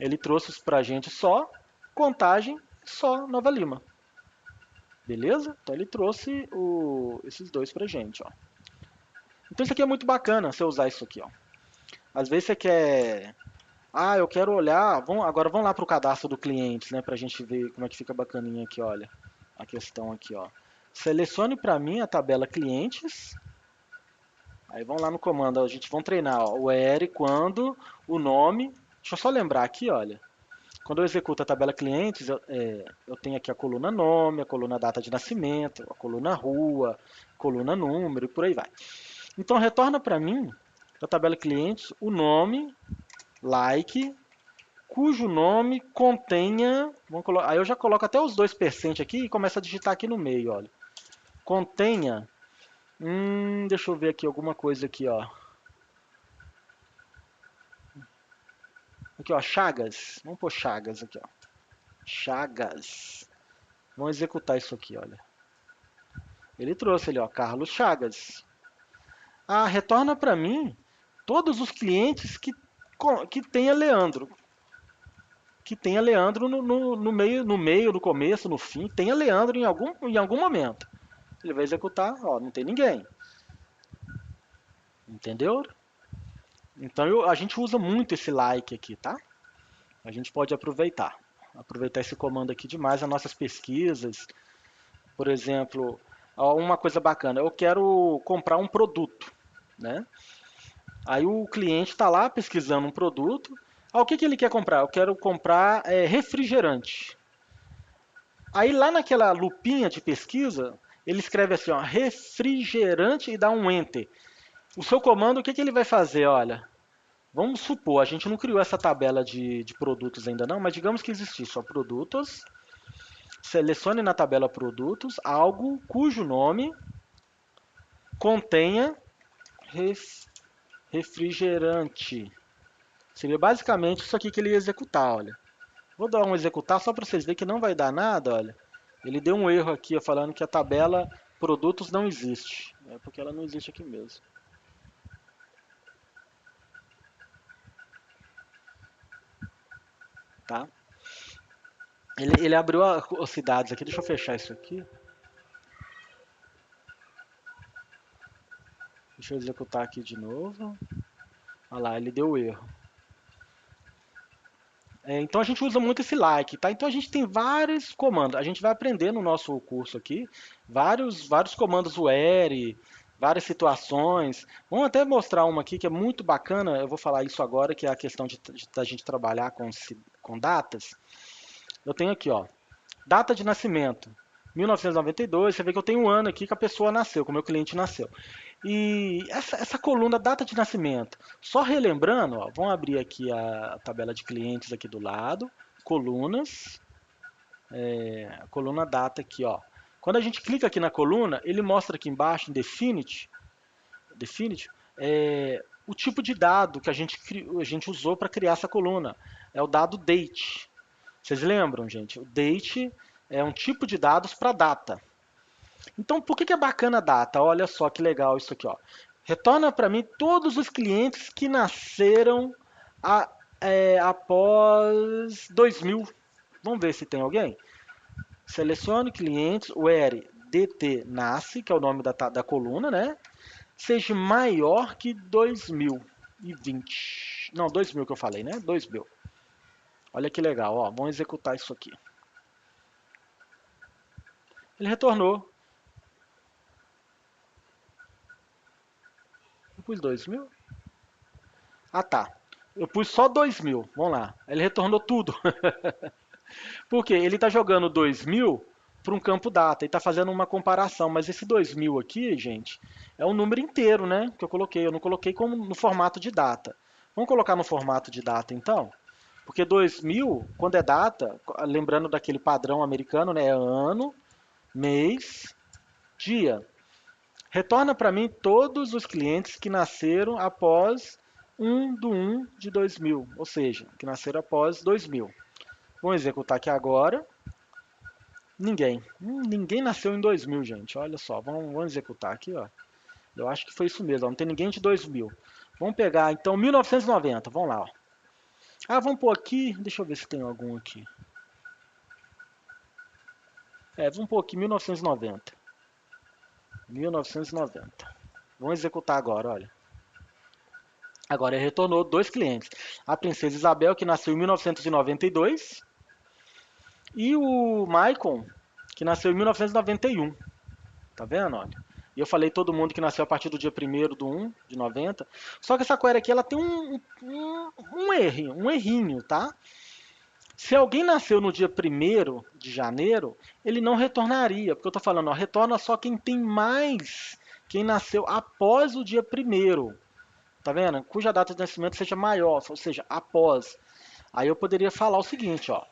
ele trouxe pra gente só Contagem, só Nova Lima. Beleza? Então ele trouxe esses dois pra gente, ó. Então isso aqui é muito bacana, você usar isso aqui, ó. Às vezes você quer eu quero olhar. Agora vamos lá para o cadastro do cliente, né? Para a gente ver como é que fica bacaninha aqui, olha. A questão aqui, ó. Selecione para mim a tabela clientes. Aí vamos lá no comando, a gente vai treinar ó, o ER quando o nome. Deixa eu só lembrar aqui, olha. Quando eu executo a tabela clientes, eu tenho aqui a coluna nome, a coluna data de nascimento, a coluna rua, coluna número e por aí vai. Então retorna para mim, da tabela clientes, o nome like, cujo nome contenha. Aí eu já coloco até os 2% aqui e começo a digitar aqui no meio, olha. Contenha. Deixa eu ver aqui alguma coisa aqui, ó. Aqui, ó, Chagas. Vamos pôr Chagas aqui, ó. Chagas. Vamos executar isso aqui, olha. Ele trouxe ali, ó, Carlos Chagas. Ah, retorna para mim todos os clientes que tenha Leandro. Que tenha Leandro no meio, no começo, no fim. Tenha Leandro em algum momento. Ele vai executar, ó, não tem ninguém. Entendeu? Então a gente usa muito esse like aqui, tá? A gente pode aproveitar. Aproveitar esse comando aqui demais nas nossas pesquisas. Por exemplo, ó, uma coisa bacana, eu quero comprar um produto, né? Aí o cliente está lá pesquisando um produto. Ah, o que ele quer comprar? Eu quero comprar refrigerante. Aí lá naquela lupinha de pesquisa, ele escreve assim, ó, refrigerante e dá um enter. O seu comando, o que ele vai fazer? Olha, vamos supor, a gente não criou essa tabela de produtos ainda não, mas digamos que existisse, ó, produtos. Selecione na tabela produtos algo cujo nome contenha refrigerante. Seria basicamente isso aqui que ele ia executar, olha. Vou dar um executar só para vocês verem que não vai dar nada, olha. Ele deu um erro aqui, ó, falando que a tabela produtos não existe. É porque ela não existe aqui mesmo. Tá? Ele abriu as cidades aqui, deixa eu fechar isso aqui. Deixa eu executar aqui de novo. Olha lá, ele deu erro. Então a gente usa muito esse like, tá? Então a gente tem vários comandos. A gente vai aprender no nosso curso aqui vários comandos UR, várias situações. Vamos até mostrar uma aqui que é muito bacana. Eu vou falar isso agora, que é a questão da gente trabalhar com datas. Eu tenho aqui, ó, data de nascimento, 1992. Você vê que eu tenho um ano aqui que a pessoa nasceu, que o meu cliente nasceu. E essa coluna data de nascimento, só relembrando, ó, vamos abrir aqui a tabela de clientes aqui do lado, colunas, a coluna data aqui, ó. Quando a gente clica aqui na coluna, ele mostra aqui embaixo em Definite o tipo de dado que a gente usou para criar essa coluna. É o dado date. Vocês lembram, gente? O date é um tipo de dados para data. Então, por que é bacana a data? Olha só que legal isso aqui, ó. Retorna para mim todos os clientes que nasceram após 2000. Vamos ver se tem alguém? Selecione clientes, where dt nasce, que é o nome da coluna, né? Seja maior que 2020. Não, 2000 que eu falei, né? 2000. Olha que legal, ó. Vamos executar isso aqui. Ele retornou. Eu pus 2000? Ah, tá. Eu pus só 2000. Vamos lá. Ele retornou tudo. Por quê? Ele está jogando 2000 para um campo data e está fazendo uma comparação. Mas esse 2000 aqui, gente, é um número inteiro, né? Que eu coloquei. Eu não coloquei como no formato de data. Vamos colocar no formato de data, então? Porque 2000, quando é data, lembrando daquele padrão americano, né? É ano, mês, dia. Retorna para mim todos os clientes que nasceram após 1 de 2000, ou seja, que nasceram após 2000. Vamos executar aqui agora. Ninguém. Ninguém nasceu em 2000, gente. Olha só, vamos executar aqui, ó. Eu acho que foi isso mesmo, ó. Não tem ninguém de 2000. Vamos pegar, então, 1990. Vamos lá, ó. Ah, vamos pôr aqui. Deixa eu ver se tem algum aqui. Vamos pôr aqui 1990. 1990. Vamos executar agora, olha. Agora ele retornou 2 clientes. A princesa Isabel, que nasceu em 1992, e o Maicon, que nasceu em 1991. Tá vendo? Olha. E eu falei todo mundo que nasceu a partir do dia 1º de 1 de 90. Só que essa query aqui ela tem um errinho, tá? Se alguém nasceu no dia 1º de janeiro, ele não retornaria, porque eu estou falando, ó, retorna só quem tem mais, quem nasceu após o dia 1º. Tá vendo? Cuja data de nascimento seja maior, ou seja, após. Aí eu poderia falar o seguinte, ó,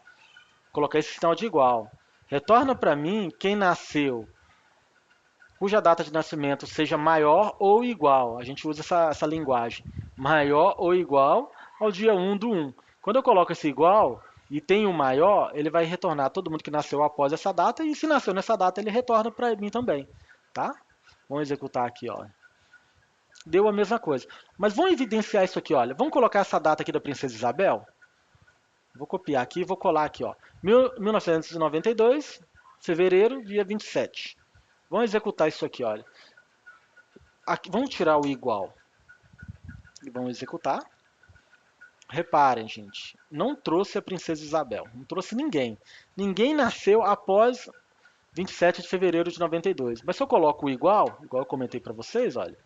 colocar esse sinal de igual. Retorna para mim quem nasceu cuja data de nascimento seja maior ou igual. A gente usa essa linguagem. Maior ou igual ao dia 1/1. Quando eu coloco esse igual e tem um maior, ele vai retornar todo mundo que nasceu após essa data. E se nasceu nessa data, ele retorna para mim também. Tá? Vamos executar aqui, ó. Deu a mesma coisa. Mas vamos evidenciar isso aqui, olha. Vamos colocar essa data aqui da Princesa Isabel. Vou copiar aqui e vou colar aqui, ó. 1992, fevereiro, dia 27. Vamos executar isso aqui, olha. Aqui, vamos tirar o igual e vamos executar. Reparem, gente, não trouxe a Princesa Isabel, não trouxe ninguém. Ninguém nasceu após 27 de fevereiro de 92. Mas se eu coloco o igual eu comentei para vocês, olha,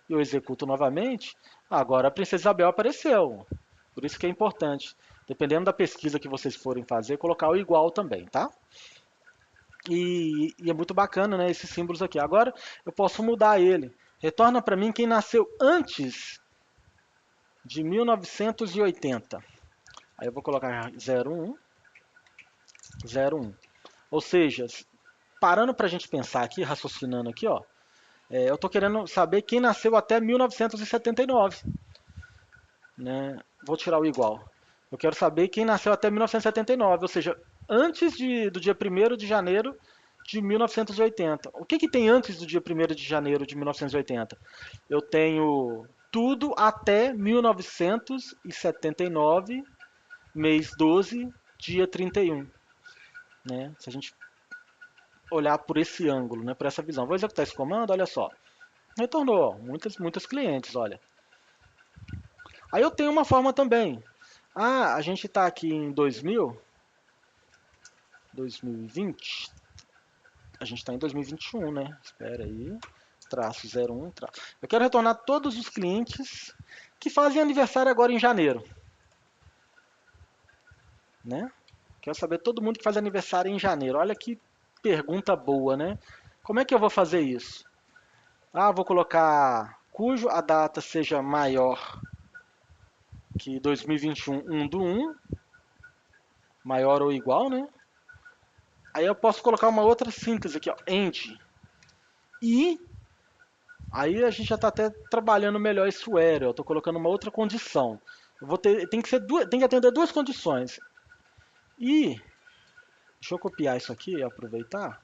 e eu executo novamente, agora a Princesa Isabel apareceu. Por isso que é importante, dependendo da pesquisa que vocês forem fazer, colocar o igual também, tá? E é muito bacana, né, esses símbolos aqui. Agora eu posso mudar ele. Retorna para mim quem nasceu antes de 1980. Aí eu vou colocar 01, 01. Ou seja, parando para a gente pensar aqui, raciocinando aqui, ó, eu estou querendo saber quem nasceu até 1979. Né? Vou tirar o igual. Eu quero saber quem nasceu até 1979, ou seja, antes do dia 1º de janeiro de 1980. O que tem antes do dia 1º de janeiro de 1980? Eu tenho tudo até 1979, mês 12, dia 31. Né? Se a gente olhar por esse ângulo, né, por essa visão. Vou executar esse comando, olha só. Retornou, muitas clientes, olha. Aí eu tenho uma forma também. Ah, a gente está aqui em 2020. A gente está em 2021, né? Espera aí. Traço 01. Traço. Eu quero retornar todos os clientes que fazem aniversário agora em janeiro. Né? Quero saber todo mundo que faz aniversário em janeiro. Olha que pergunta boa, né? Como é que eu vou fazer isso? Ah, vou colocar cujo a data seja maior que 2021, 1/1, maior ou igual, né? Aí eu posso colocar uma outra síntese aqui, ó, end. E aí a gente já está até trabalhando melhor esse where. Eu estou colocando uma outra condição. Tem que atender duas condições. E deixa eu copiar isso aqui e aproveitar.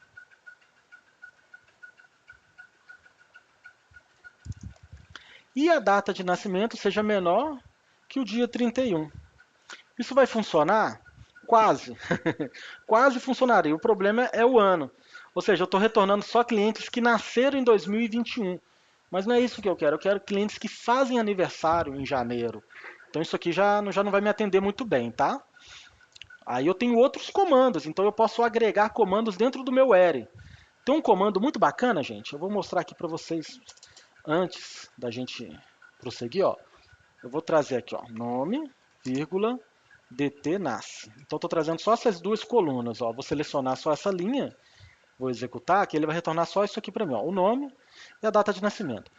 E a data de nascimento seja menor que o dia 31. Isso vai funcionar? Quase. Quase funcionaria. O problema é o ano. Ou seja, eu estou retornando só clientes que nasceram em 2021. Mas não é isso que eu quero. Eu quero clientes que fazem aniversário em janeiro. Então isso aqui já não vai me atender muito bem, tá? Aí eu tenho outros comandos. Então eu posso agregar comandos dentro do meu where. Tem um comando muito bacana, gente. Eu vou mostrar aqui para vocês antes da gente prosseguir, ó. Eu vou trazer aqui, ó, nome, vírgula, dt nasce. Então estou trazendo só essas duas colunas, ó. Vou selecionar só essa linha, vou executar, que ele vai retornar só isso aqui para mim, ó, o nome e a data de nascimento.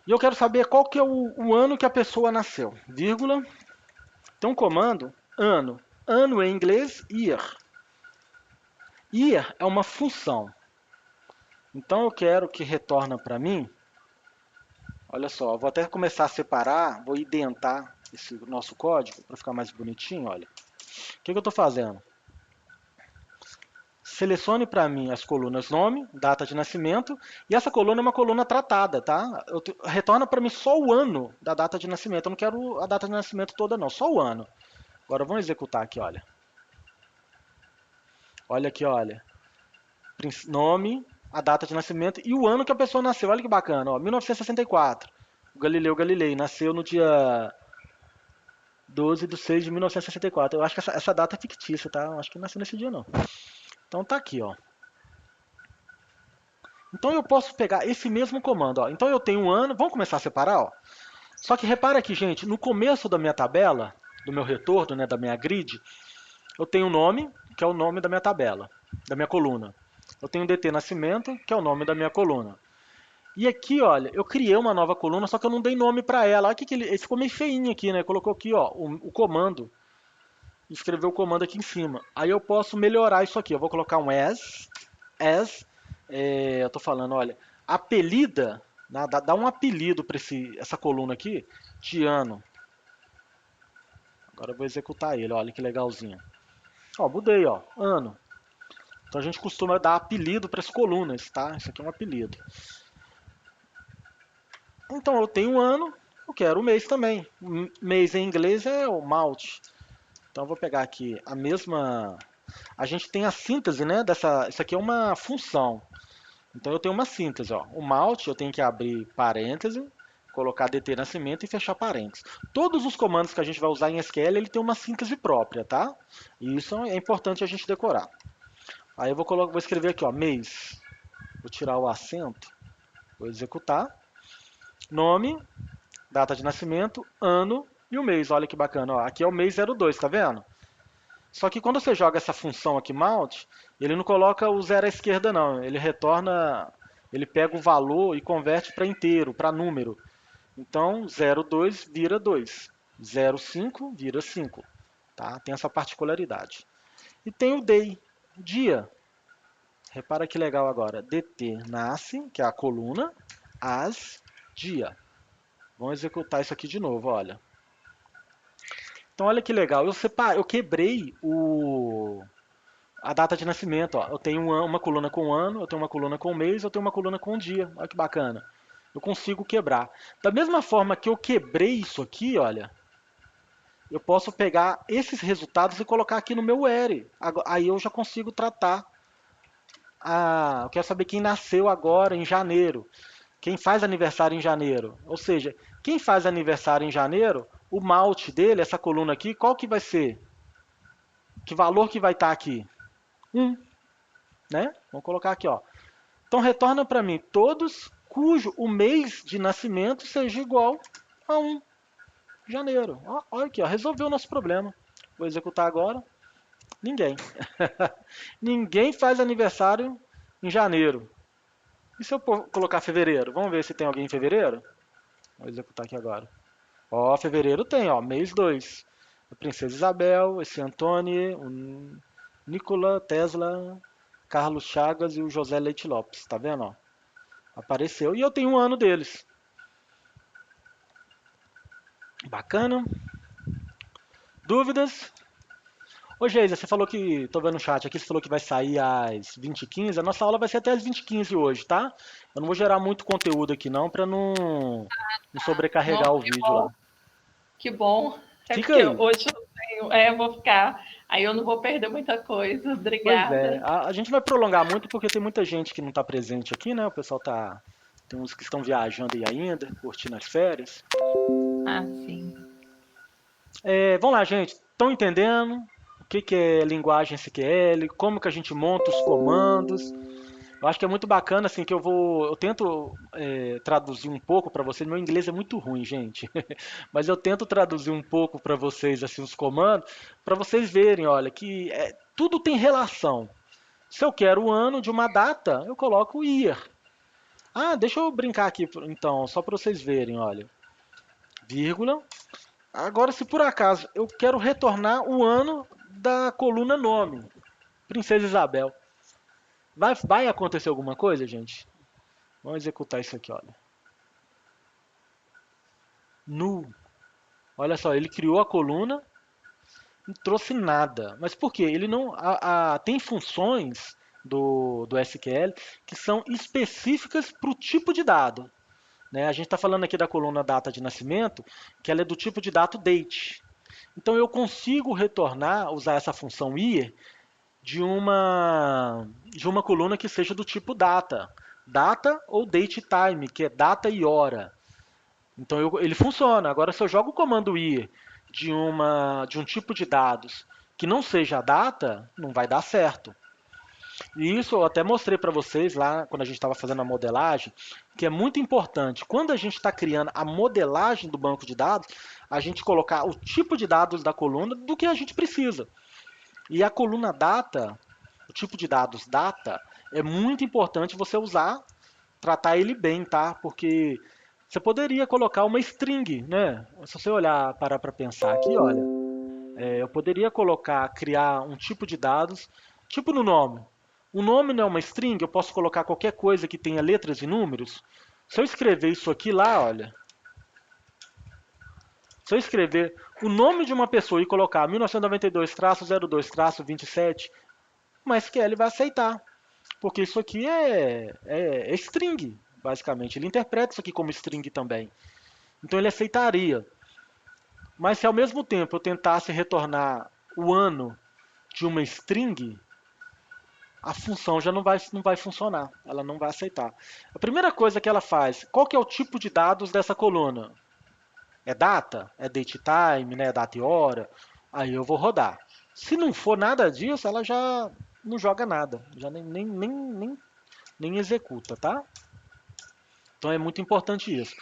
E eu quero saber qual que é o ano que a pessoa nasceu, vírgula. Tem um comando, ano. Ano em inglês, year. Year é uma função. Então eu quero que retorne para mim. Olha só, eu vou até começar a separar, vou identar esse nosso código para ficar mais bonitinho, olha. O que eu estou fazendo? Selecione para mim as colunas nome, data de nascimento, e essa coluna é uma coluna tratada, tá? Retorna para mim só o ano da data de nascimento, eu não quero a data de nascimento toda não, só o ano. Agora vamos executar aqui, olha. Olha aqui, olha. Nome, a data de nascimento e o ano que a pessoa nasceu. Olha que bacana, ó, 1964. O Galileu Galilei nasceu no dia 12/6/1964. Eu acho que essa data é fictícia, tá? Eu acho que não nasceu nesse dia, não. Então tá aqui, ó. Então eu posso pegar esse mesmo comando, ó. Então eu tenho um ano, vamos começar a separar, ó. Só que repara aqui, gente, no começo da minha tabela, do meu retorno, né, da minha grid, eu tenho o nome, que é o nome da minha tabela, da minha coluna. Eu tenho o DT Nascimento, que é o nome da minha coluna. E aqui, olha, eu criei uma nova coluna, só que eu não dei nome para ela. Olha que ele ficou meio feinho aqui, né? Colocou aqui, ó, o comando. Escrever o comando aqui em cima. Aí eu posso melhorar isso aqui. Eu vou colocar um eu tô falando, olha, apelida, né, dá um apelido para essa coluna aqui de ano. Agora eu vou executar ele, olha que legalzinho. Ó, mudei, ó, ano. Então a gente costuma dar apelido para as colunas, tá? Isso aqui é um apelido. Então eu tenho um ano, eu quero o mês também. Mês em inglês é o month. Então eu vou pegar aqui a mesma. A gente tem a síntese, né? Isso aqui é uma função. Então eu tenho uma síntese, ó. O month eu tenho que abrir parêntese, colocar DT nascimento e fechar parênteses. Todos os comandos que a gente vai usar em SQL, ele tem uma síntese própria, tá? E isso é importante a gente decorar. Aí eu vou escrever aqui, ó, mês. Vou tirar o acento, vou executar. Nome, data de nascimento, ano e o mês. Olha que bacana, ó. Aqui é o mês 02, tá vendo? Só que quando você joga essa função aqui mount, ele não coloca o zero à esquerda não, ele retorna, ele pega o valor e converte para inteiro, para número. Então 02 vira 2, 05 vira 5, tá? Tem essa particularidade. E tem o day, dia. Repara que legal agora, dt nasce, que é a coluna, as, dia. Vamos executar isso aqui de novo, olha. Então olha que legal, eu quebrei a data de nascimento. Ó. Eu tenho uma coluna com ano, eu tenho uma coluna com mês, eu tenho uma coluna com dia. Olha que bacana. Eu consigo quebrar. Da mesma forma que eu quebrei isso aqui, olha, eu posso pegar esses resultados e colocar aqui no meu where. Aí eu já consigo tratar. Eu quero saber quem nasceu agora em janeiro. Quem faz aniversário em janeiro. Ou seja, quem faz aniversário em janeiro, o malte dele, essa coluna aqui, qual que vai ser? Que valor que vai estar aqui? 1, né? Vamos colocar aqui, ó. Então retorna para mim todos cujo o mês de nascimento seja igual a 1 de janeiro. Ó, olha aqui, ó, resolveu o nosso problema. Vou executar agora. Ninguém. Ninguém faz aniversário em janeiro. E se eu colocar fevereiro? Vamos ver se tem alguém em fevereiro? Vou executar aqui agora. Ó, fevereiro tem, ó, mês 2. A Princesa Isabel, esse Antônio, o Nikola Tesla, Carlos Chagas e o José Leite Lopes. Tá vendo? Ó? Apareceu. E eu tenho um ano deles. Bacana. Dúvidas? Ô Geisa, você falou que, tô vendo no chat aqui, você falou que vai sair às 20h15. A nossa aula vai ser até às 20h15 hoje, tá? Eu não vou gerar muito conteúdo aqui não, para não sobrecarregar Nossa, o vídeo lá. que bom. É Fica porque aí. hoje eu não tenho. Eu vou ficar. Aí eu não vou perder muita coisa. Pois é, Obrigada. a gente vai prolongar muito porque tem muita gente que não está presente aqui, né? O pessoal tá. Tem uns que estão viajando aí ainda, curtindo as férias. Ah, sim. Vamos lá, gente. Estão entendendo o que é linguagem SQL? Como que a gente monta os comandos? Eu acho que é muito bacana, assim, que eu tento traduzir um pouco para vocês. Meu inglês é muito ruim, gente, mas eu tento traduzir um pouco para vocês, assim, os comandos, para vocês verem, olha, que tudo tem relação. Se eu quero o ano de uma data, eu coloco o year. Ah, deixa eu brincar aqui, então, só para vocês verem, olha, vírgula. Agora, se por acaso eu quero retornar o ano da coluna nome, Princesa Isabel, vai acontecer alguma coisa, gente? Vamos executar isso aqui, olha. Nu. Olha só, ele criou a coluna, não trouxe nada. Mas por quê? Ele não. Tem funções do SQL que são específicas para o tipo de dado. Né? A gente está falando aqui da coluna data de nascimento, que ela é do tipo de dado date. Então eu consigo retornar, usar essa função year de uma coluna que seja do tipo data. Data ou date time, que é data e hora. Então ele funciona. Agora, se eu jogo o comando ir de um tipo de dados que não seja a data, não vai dar certo. E isso eu até mostrei para vocês lá quando a gente estava fazendo a modelagem, que é muito importante. Quando a gente está criando a modelagem do banco de dados, a gente colocar o tipo de dados da coluna do que a gente precisa. E a coluna data, o tipo de dados data, é muito importante você usar tratar ele bem, tá? Porque você poderia colocar uma string, né? Se você olhar, parar para pensar aqui, olha, eu poderia colocar, criar um tipo de dados, tipo no nome. O nome não é uma string, eu posso colocar qualquer coisa que tenha letras e números. Se eu escrever isso aqui lá, olha, se eu escrever o nome de uma pessoa e colocar 1992-02-27, o MySQL vai aceitar, porque isso aqui é string, basicamente. Ele interpreta isso aqui como string também. Então ele aceitaria. Mas se ao mesmo tempo eu tentasse retornar o ano de uma string, a função já não vai funcionar. Ela não vai aceitar. A primeira coisa que ela faz, qual que é o tipo de dados dessa coluna? É data? É date time, né? Data e hora? Aí eu vou rodar. Se não for nada disso, ela já não joga nada. Já nem executa, tá? Então é muito importante isso.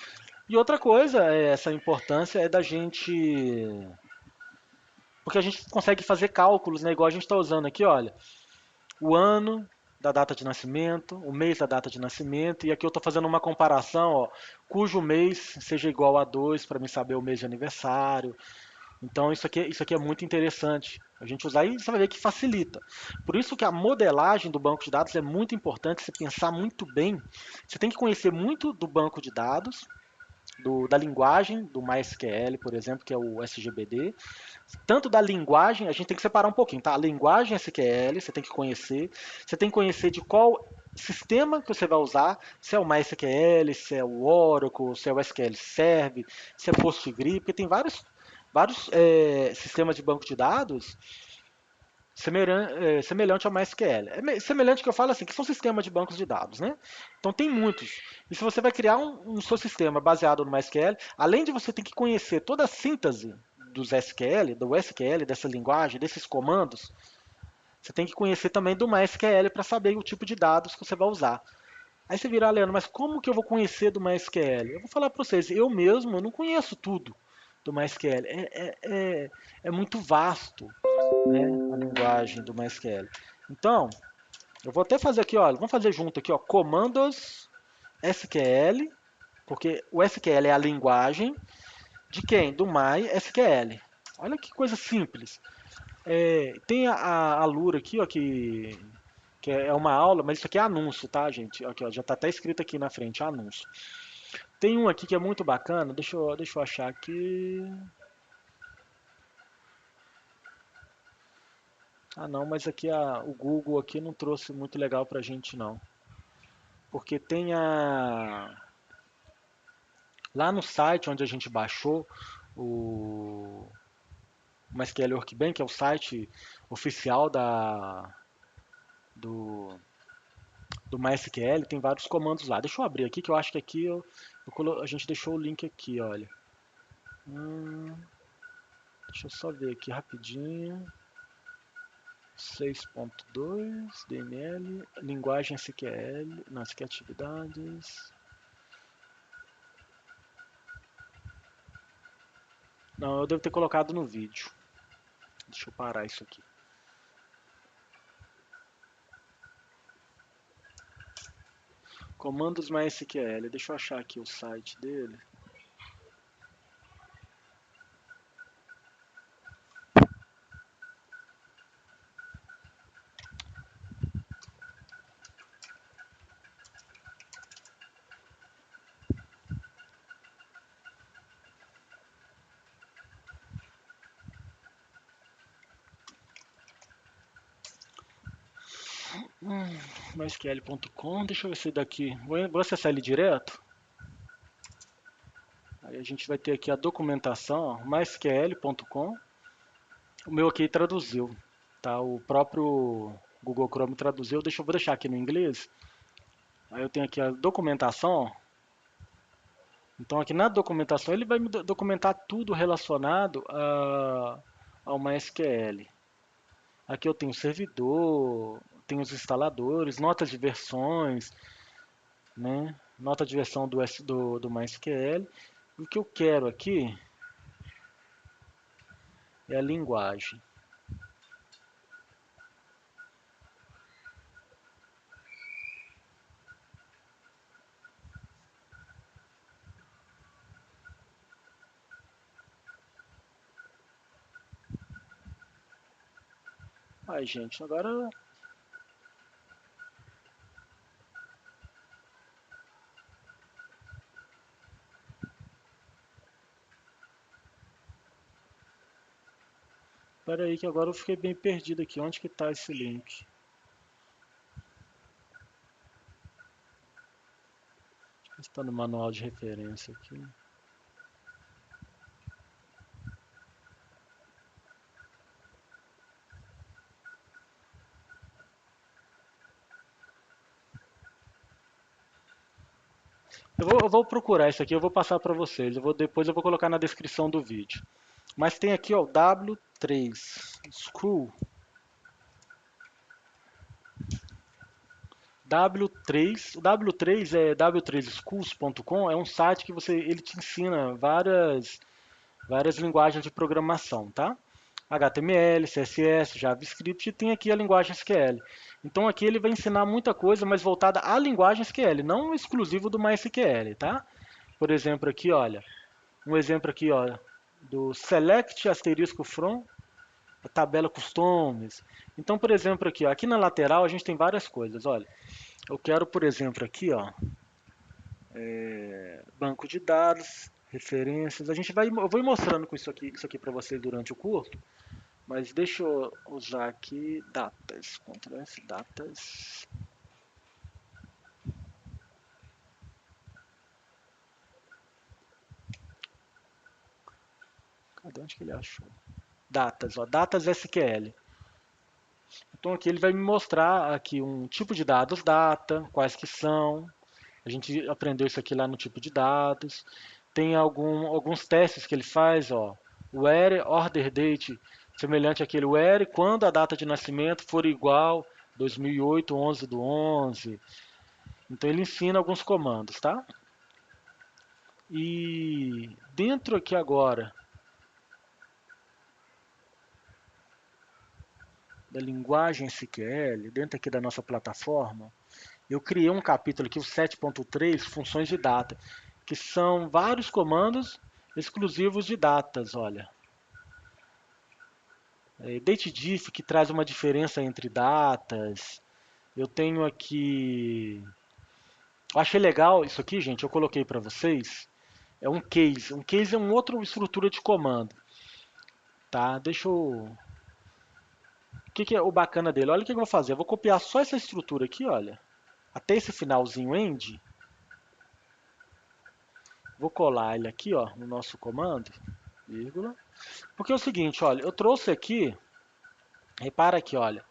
E outra coisa, essa importância é da gente. Porque a gente consegue fazer cálculos, né? Igual a gente está usando aqui, olha. O ano da data de nascimento, o mês da data de nascimento, e aqui eu estou fazendo uma comparação, ó, cujo mês seja igual a 2 para mim saber o mês de aniversário. Então isso aqui é muito interessante. A gente usar e você vai ver que facilita. Por isso que a modelagem do banco de dados é muito importante, você pensar muito bem. Você tem que conhecer muito do banco de dados, da linguagem do MySQL, por exemplo, que é o SGBD. Tanto da linguagem, a gente tem que separar um pouquinho, tá? A linguagem SQL, você tem que conhecer. Você tem que conhecer de qual sistema que você vai usar, se é o MySQL, se é o Oracle, se é o SQL Server, se é PostgreSQL, porque tem vários sistemas de banco de dados semelhante ao MySQL. Semelhante que eu falo assim, que são sistemas de bancos de dados, né? Então tem muitos. E se você vai criar um seu sistema baseado no MySQL, além de você ter que conhecer toda a síntese do SQL, dessa linguagem, desses comandos, você tem que conhecer também do MySQL para saber o tipo de dados que você vai usar. Aí você virá, Leandro, mas como que eu vou conhecer do MySQL? Eu vou falar para vocês, eu mesmo eu não conheço tudo do MySQL. É muito vasto, né, a linguagem do MySQL. Então, eu vou até fazer aqui, olha, vamos fazer junto aqui, ó, comandos SQL, porque o SQL é a linguagem de quem? Do MySQL. Olha que coisa simples. Tem a Lura aqui, ó, que é uma aula, mas isso aqui é anúncio, tá, gente? Aqui, ó, já está até escrito aqui na frente, anúncio. Tem um aqui que é muito bacana, deixa eu achar aqui. Ah, não, mas aqui o Google aqui não trouxe muito legal pra gente, não. Porque tem lá no site onde a gente baixou o MySQL Workbench, que é o site oficial do, do MySQL, tem vários comandos lá. Deixa eu abrir aqui, que eu acho que aqui a gente deixou o link aqui, olha. Deixa eu só ver aqui rapidinho. 6.2 DML, linguagem SQL, não, aqui é atividades. Não, eu devo ter colocado no vídeo. Deixa eu parar isso aqui. Comandos MySQL, deixa eu achar aqui o site dele. MySQL.com, deixa eu ver se daqui. Vou acessar ele direto. Aí a gente vai ter aqui a documentação, mysql.com. O meu aqui traduziu, tá? O próprio Google Chrome traduziu. Vou deixar aqui no inglês. Aí eu tenho aqui a documentação. Então aqui na documentação ele vai me documentar tudo relacionado ao MySQL. Aqui eu tenho o servidor, tenho os instaladores, notas de versões, né? Nota de versão do MySQL. O que eu quero aqui é a linguagem. Ai, gente, agora... Espera aí que agora eu fiquei bem perdido aqui. Onde que está esse link? Está no manual de referência aqui. Eu vou procurar isso aqui, eu vou passar para vocês. Depois eu vou colocar na descrição do vídeo. Mas tem aqui, ó, o W3 School. W3, o W3 é w3schools.com, é um site que ele te ensina várias linguagens de programação, tá? HTML, CSS, JavaScript e tem aqui a linguagem SQL. Então aqui ele vai ensinar muita coisa, mas voltada à linguagem SQL, não exclusivo do MySQL, tá? Por exemplo aqui, olha, um exemplo aqui, olha, do Select asterisco from, a tabela Customs. Então, por exemplo aqui, ó, aqui na lateral a gente tem várias coisas, olha. Eu quero, por exemplo, aqui, ó, banco de dados, referências. Eu vou ir mostrando com isso aqui para vocês durante o curso. Mas deixa eu usar aqui datas, Ctrl F, datas. Cadê onde que ele achou? Datas, ó, datas SQL. Então aqui ele vai me mostrar aqui um tipo de dados data, quais que são. A gente aprendeu isso aqui lá no tipo de dados. Tem alguns testes que ele faz, ó. Where order date, semelhante àquele where, quando a data de nascimento for igual 2008, 11 do 11. Então ele ensina alguns comandos, tá? E dentro aqui agora da linguagem SQL, dentro aqui da nossa plataforma, eu criei um capítulo aqui, o 7.3, funções de data, que são vários comandos exclusivos de datas, olha. Datediff, que traz uma diferença entre datas. Eu tenho aqui... Eu achei legal isso aqui, gente, eu coloquei para vocês. É um case. Um case é uma outra estrutura de comando. Tá? Deixa eu... O que é o bacana dele? Olha o que eu vou fazer. Eu vou copiar só essa estrutura aqui, olha. Até esse finalzinho end. Vou colar ele aqui, ó, no nosso comando. Vírgula. Porque é o seguinte, olha. Eu trouxe aqui... Repara aqui, olha.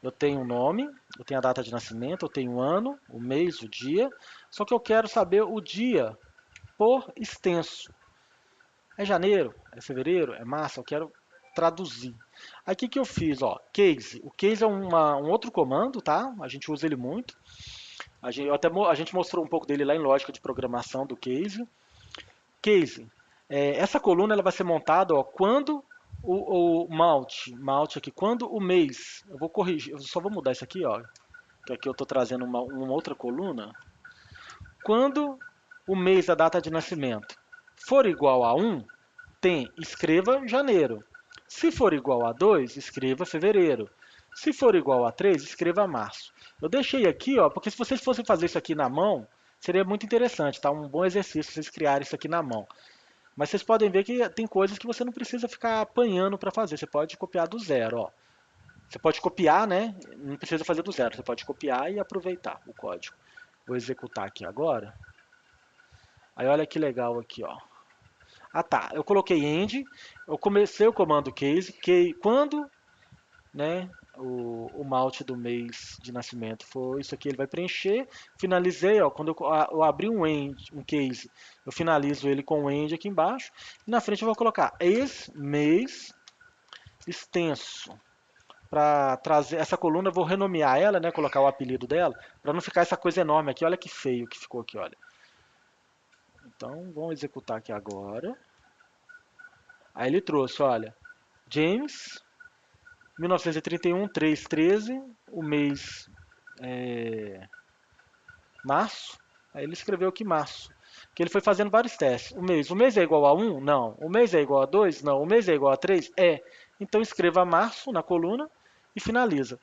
Eu tenho o nome, eu tenho a data de nascimento, eu tenho o ano, o mês, o dia. Só que eu quero saber o dia por extenso. É janeiro? É fevereiro? É março? Eu quero traduzir. Aí o que eu fiz? Ó, case. O case é um outro comando, tá? A gente usa ele muito. A gente mostrou um pouco dele lá em lógica de programação do case. Case. Essa coluna ela vai ser montada, ó, quando o malt aqui, quando o mês. Eu vou corrigir, eu só vou mudar isso aqui, ó. Que aqui eu estou trazendo uma outra coluna. Quando o mês, a data de nascimento, for igual a 1, escreva janeiro. Se for igual a 2, escreva fevereiro. Se for igual a 3, escreva março. Eu deixei aqui, ó, porque se vocês fossem fazer isso aqui na mão, seria muito interessante, tá? Um bom exercício vocês criarem isso aqui na mão. Mas vocês podem ver que tem coisas que você não precisa ficar apanhando para fazer. Você pode copiar do zero, ó. Você pode copiar, né? Não precisa fazer do zero. Você pode copiar e aproveitar o código. Vou executar aqui agora. Aí olha que legal aqui, ó. Ah tá, eu coloquei end, eu comecei o comando case, que quando, né, o malte do mês de nascimento for isso aqui, ele vai preencher. Finalizei, ó, quando eu abrir um case, eu finalizo ele com o end aqui embaixo. E na frente eu vou colocar ex-mês extenso. Para trazer essa coluna, eu vou renomear ela, né, colocar o apelido dela, para não ficar essa coisa enorme aqui. Olha que feio que ficou aqui, olha. Então, vamos executar aqui agora. Aí ele trouxe, olha, James, 1931, 3/13, o mês março. Aí ele escreveu aqui março. Que ele foi fazendo vários testes. O mês é igual a 1? Não. O mês é igual a 2? Não. O mês é igual a 3? É. Então escreva março na coluna e finaliza.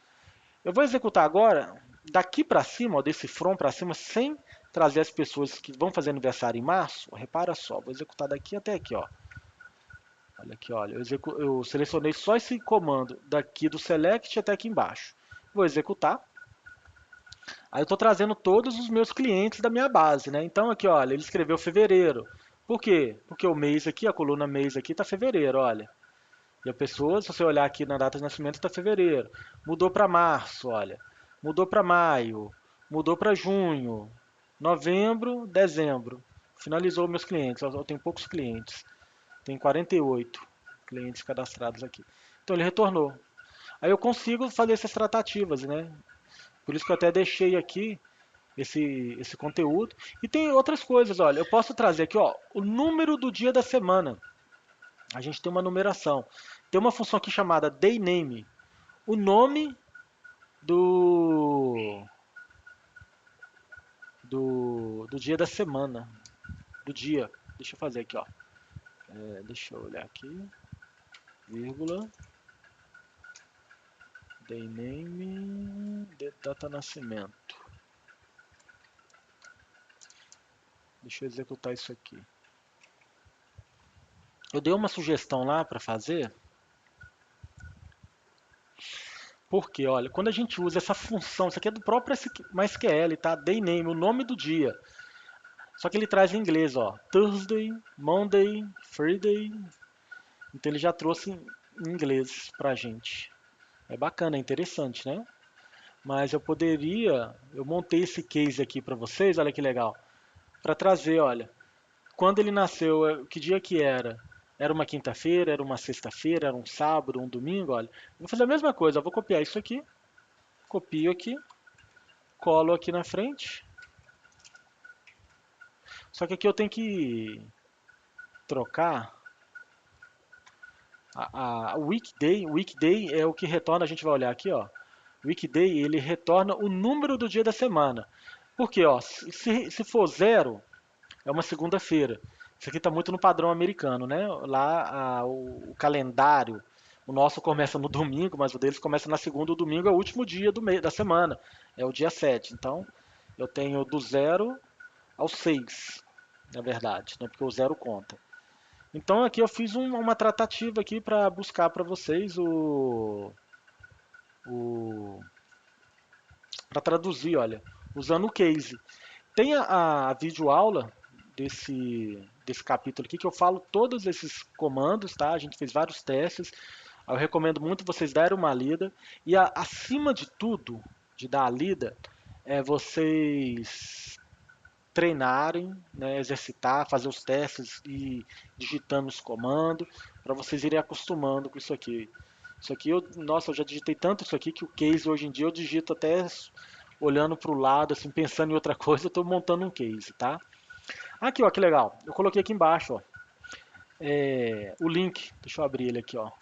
Eu vou executar agora, daqui para cima, ó, desse from para cima, sem trazer as pessoas que vão fazer aniversário em março. Repara só, vou executar daqui até aqui, ó. Olha aqui, olha, eu selecionei só esse comando daqui do select até aqui embaixo. Vou executar. Aí eu estou trazendo todos os meus clientes da minha base, né? Então aqui, olha, ele escreveu fevereiro. Por quê? Porque o mês aqui, a coluna mês aqui está fevereiro, olha. E a pessoa, se você olhar aqui na data de nascimento, está fevereiro. Mudou para março, olha. Mudou para maio. Mudou para junho. Novembro, dezembro. Finalizou meus clientes. Eu tenho poucos clientes. Tem 48 clientes cadastrados aqui. Então ele retornou. Aí eu consigo fazer essas tratativas, né? Por isso que eu até deixei aqui esse conteúdo. E tem outras coisas, olha. Eu posso trazer aqui, ó, o número do dia da semana. A gente tem uma numeração. Tem uma função aqui chamada dayname. O nome do, do dia da semana. Do dia. Deixa eu fazer aqui, ó. Deixa eu olhar aqui. Vírgula. Dayname de data nascimento. Deixa eu executar isso aqui. Eu dei uma sugestão lá para fazer. Porque, olha, quando a gente usa essa função, isso aqui é do próprio MySQL, tá? Dayname, o nome do dia. Só que ele traz em inglês, ó. Thursday, Monday, Friday. Então ele já trouxe em inglês pra gente. É bacana, é interessante, né? Mas eu montei esse case aqui para vocês, olha que legal. Para trazer, olha, quando ele nasceu, que dia que era? Era uma quinta-feira, era uma sexta-feira, era um sábado, um domingo, olha. Eu vou fazer a mesma coisa, eu vou copiar isso aqui, copio aqui, colo aqui na frente. Só que aqui eu tenho que trocar a weekday. Weekday é o que retorna, a gente vai olhar aqui, ó. Weekday, ele retorna o número do dia da semana. Por quê? Ó, se for zero, é uma segunda-feira. Isso aqui está muito no padrão americano, né? Lá o calendário, o nosso começa no domingo, mas o deles começa na segunda. O domingo é o último dia da semana, é o dia 7. Então, eu tenho do zero ao 6, na verdade, né? Porque o zero conta. Então, aqui eu fiz uma tratativa aqui para buscar para vocês para traduzir, olha, usando o case. Tem a videoaula desse capítulo aqui que eu falo todos esses comandos, tá? A gente fez vários testes. Eu recomendo muito vocês darem uma lida. E acima de tudo, de dar a lida, é vocês treinarem, né, exercitar, fazer os testes e digitando os comandos, para vocês irem acostumando com isso aqui. Isso aqui, nossa, eu já digitei tanto isso aqui que o case hoje em dia eu digito até olhando para o lado, assim, pensando em outra coisa, eu estou montando um case, tá? Aqui, ó, que legal. Eu coloquei aqui embaixo, ó, o link. Deixa eu abrir ele aqui, ó.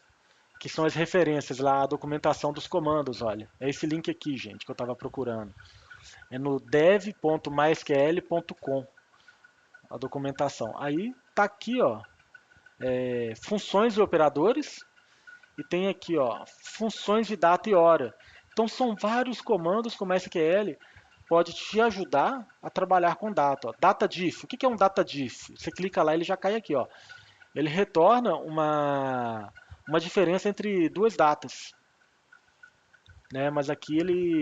Que são as referências lá, a documentação dos comandos, olha. É esse link aqui, gente, que eu estava procurando. É no dev.mysql.com a documentação. Aí tá aqui, ó, funções e operadores. E tem aqui, ó, funções de data e hora. Então são vários comandos como SQL pode te ajudar a trabalhar com data. Ó. Data diff. O que é um data diff? Você clica lá, ele já cai aqui, ó. Ele retorna uma diferença entre duas datas, né? Mas aqui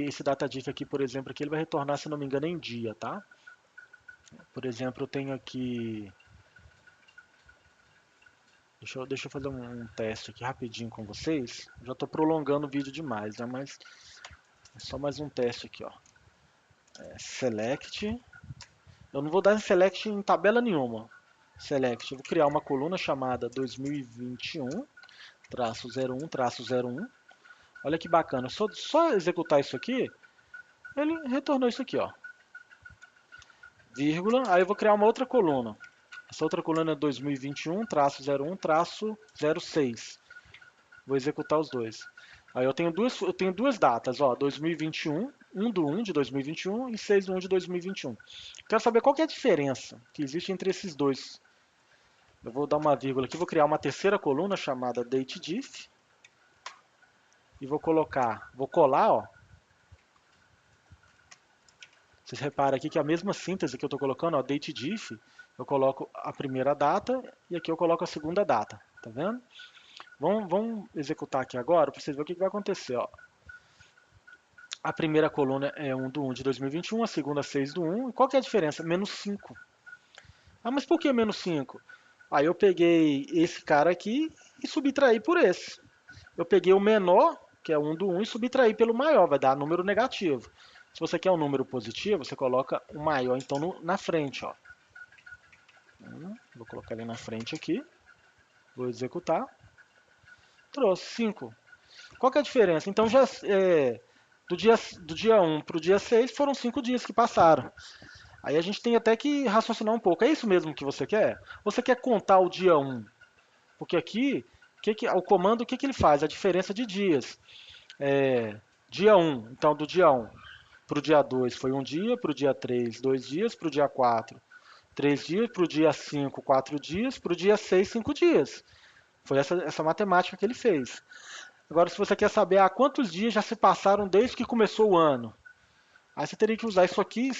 esse data diff aqui, por exemplo, aqui ele vai retornar, se não me engano, em dia, tá? Por exemplo, eu tenho aqui. Deixa eu fazer um teste aqui rapidinho com vocês. Já estou prolongando o vídeo demais, né? Mas é só mais um teste aqui, ó. Select. Eu não vou dar select em tabela nenhuma. Select. Eu vou criar uma coluna chamada 2021-01-01. Olha que bacana. Só executar isso aqui, ele retornou isso aqui, ó. Vírgula. Aí eu vou criar uma outra coluna. Essa outra coluna é 2021-01-06. Vou executar os dois. Aí eu tenho duas datas, ó, 2021, 1 do 1 de 2021 e 6 do 1 de 2021. Quero saber qual que é a diferença que existe entre esses dois. Eu vou dar uma vírgula aqui, vou criar uma terceira coluna chamada datediff. e vou colar, ó. Vocês reparam aqui que a mesma síntese que eu estou colocando, ó, date diff, eu coloco a primeira data e aqui eu coloco a segunda data, tá vendo? Vamos executar aqui agora para vocês verem o que vai acontecer, ó. A primeira coluna é 1 do 1 de 2021, a segunda 6 do 1. E qual que é a diferença? Menos 5. Ah, mas por que menos 5? Aí eu peguei esse cara aqui e subtraí por esse. Eu peguei o menor, que é 1 do 1, e subtraí pelo maior, vai dar número negativo. Se você quer um número positivo, você coloca o maior então na frente, ó. Vou colocar ele na frente aqui. Vou executar. Trouxe 5. Qual que é a diferença? Então já do dia 1 para o dia 6 foram 5 dias que passaram. Aí a gente tem até que raciocinar um pouco. É isso mesmo que você quer? Você quer contar o dia 1? Porque aqui, o comando, o que ele faz? A diferença de dias. Dia 1, então do dia 1 para o dia 2 foi um dia, para o dia 3, 2 dias, para o dia 4, 3 dias, para o dia 5, 4 dias, para o dia 6, 5 dias. Foi essa matemática que ele fez. Agora, se você quer saber quantos dias já se passaram desde que começou o ano, aí você teria que usar isso aqui.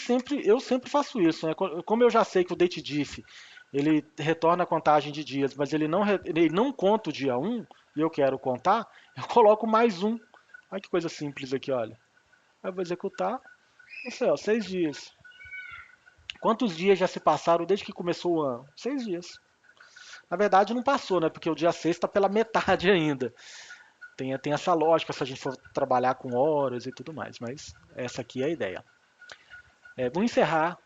Eu sempre faço isso, né? Como eu já sei que o DateDiff ele retorna a contagem de dias, mas ele não conta o dia 1 e eu quero contar, eu coloco mais um. Olha que coisa simples aqui, olha. Aí eu vou executar. Isso aí, ó, 6 dias. Quantos dias já se passaram desde que começou o ano? 6 dias. Na verdade não passou, né? Porque o dia 6 está pela metade ainda. Tem essa lógica se a gente for trabalhar com horas e tudo mais, mas essa aqui é a ideia. Vou encerrar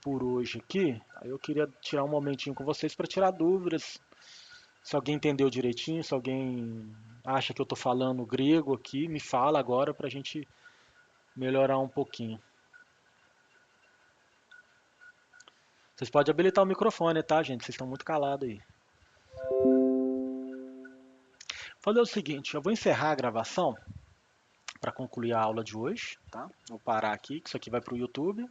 por hoje aqui. Aí eu queria tirar um momentinho com vocês para tirar dúvidas. Se alguém entendeu direitinho, se alguém acha que eu estou falando grego aqui, me fala agora para a gente melhorar um pouquinho. Vocês podem habilitar o microfone, tá, gente? Vocês estão muito calados aí. Vou fazer o seguinte, eu vou encerrar a gravação para concluir a aula de hoje, tá? Vou parar aqui, que isso aqui vai para o YouTube.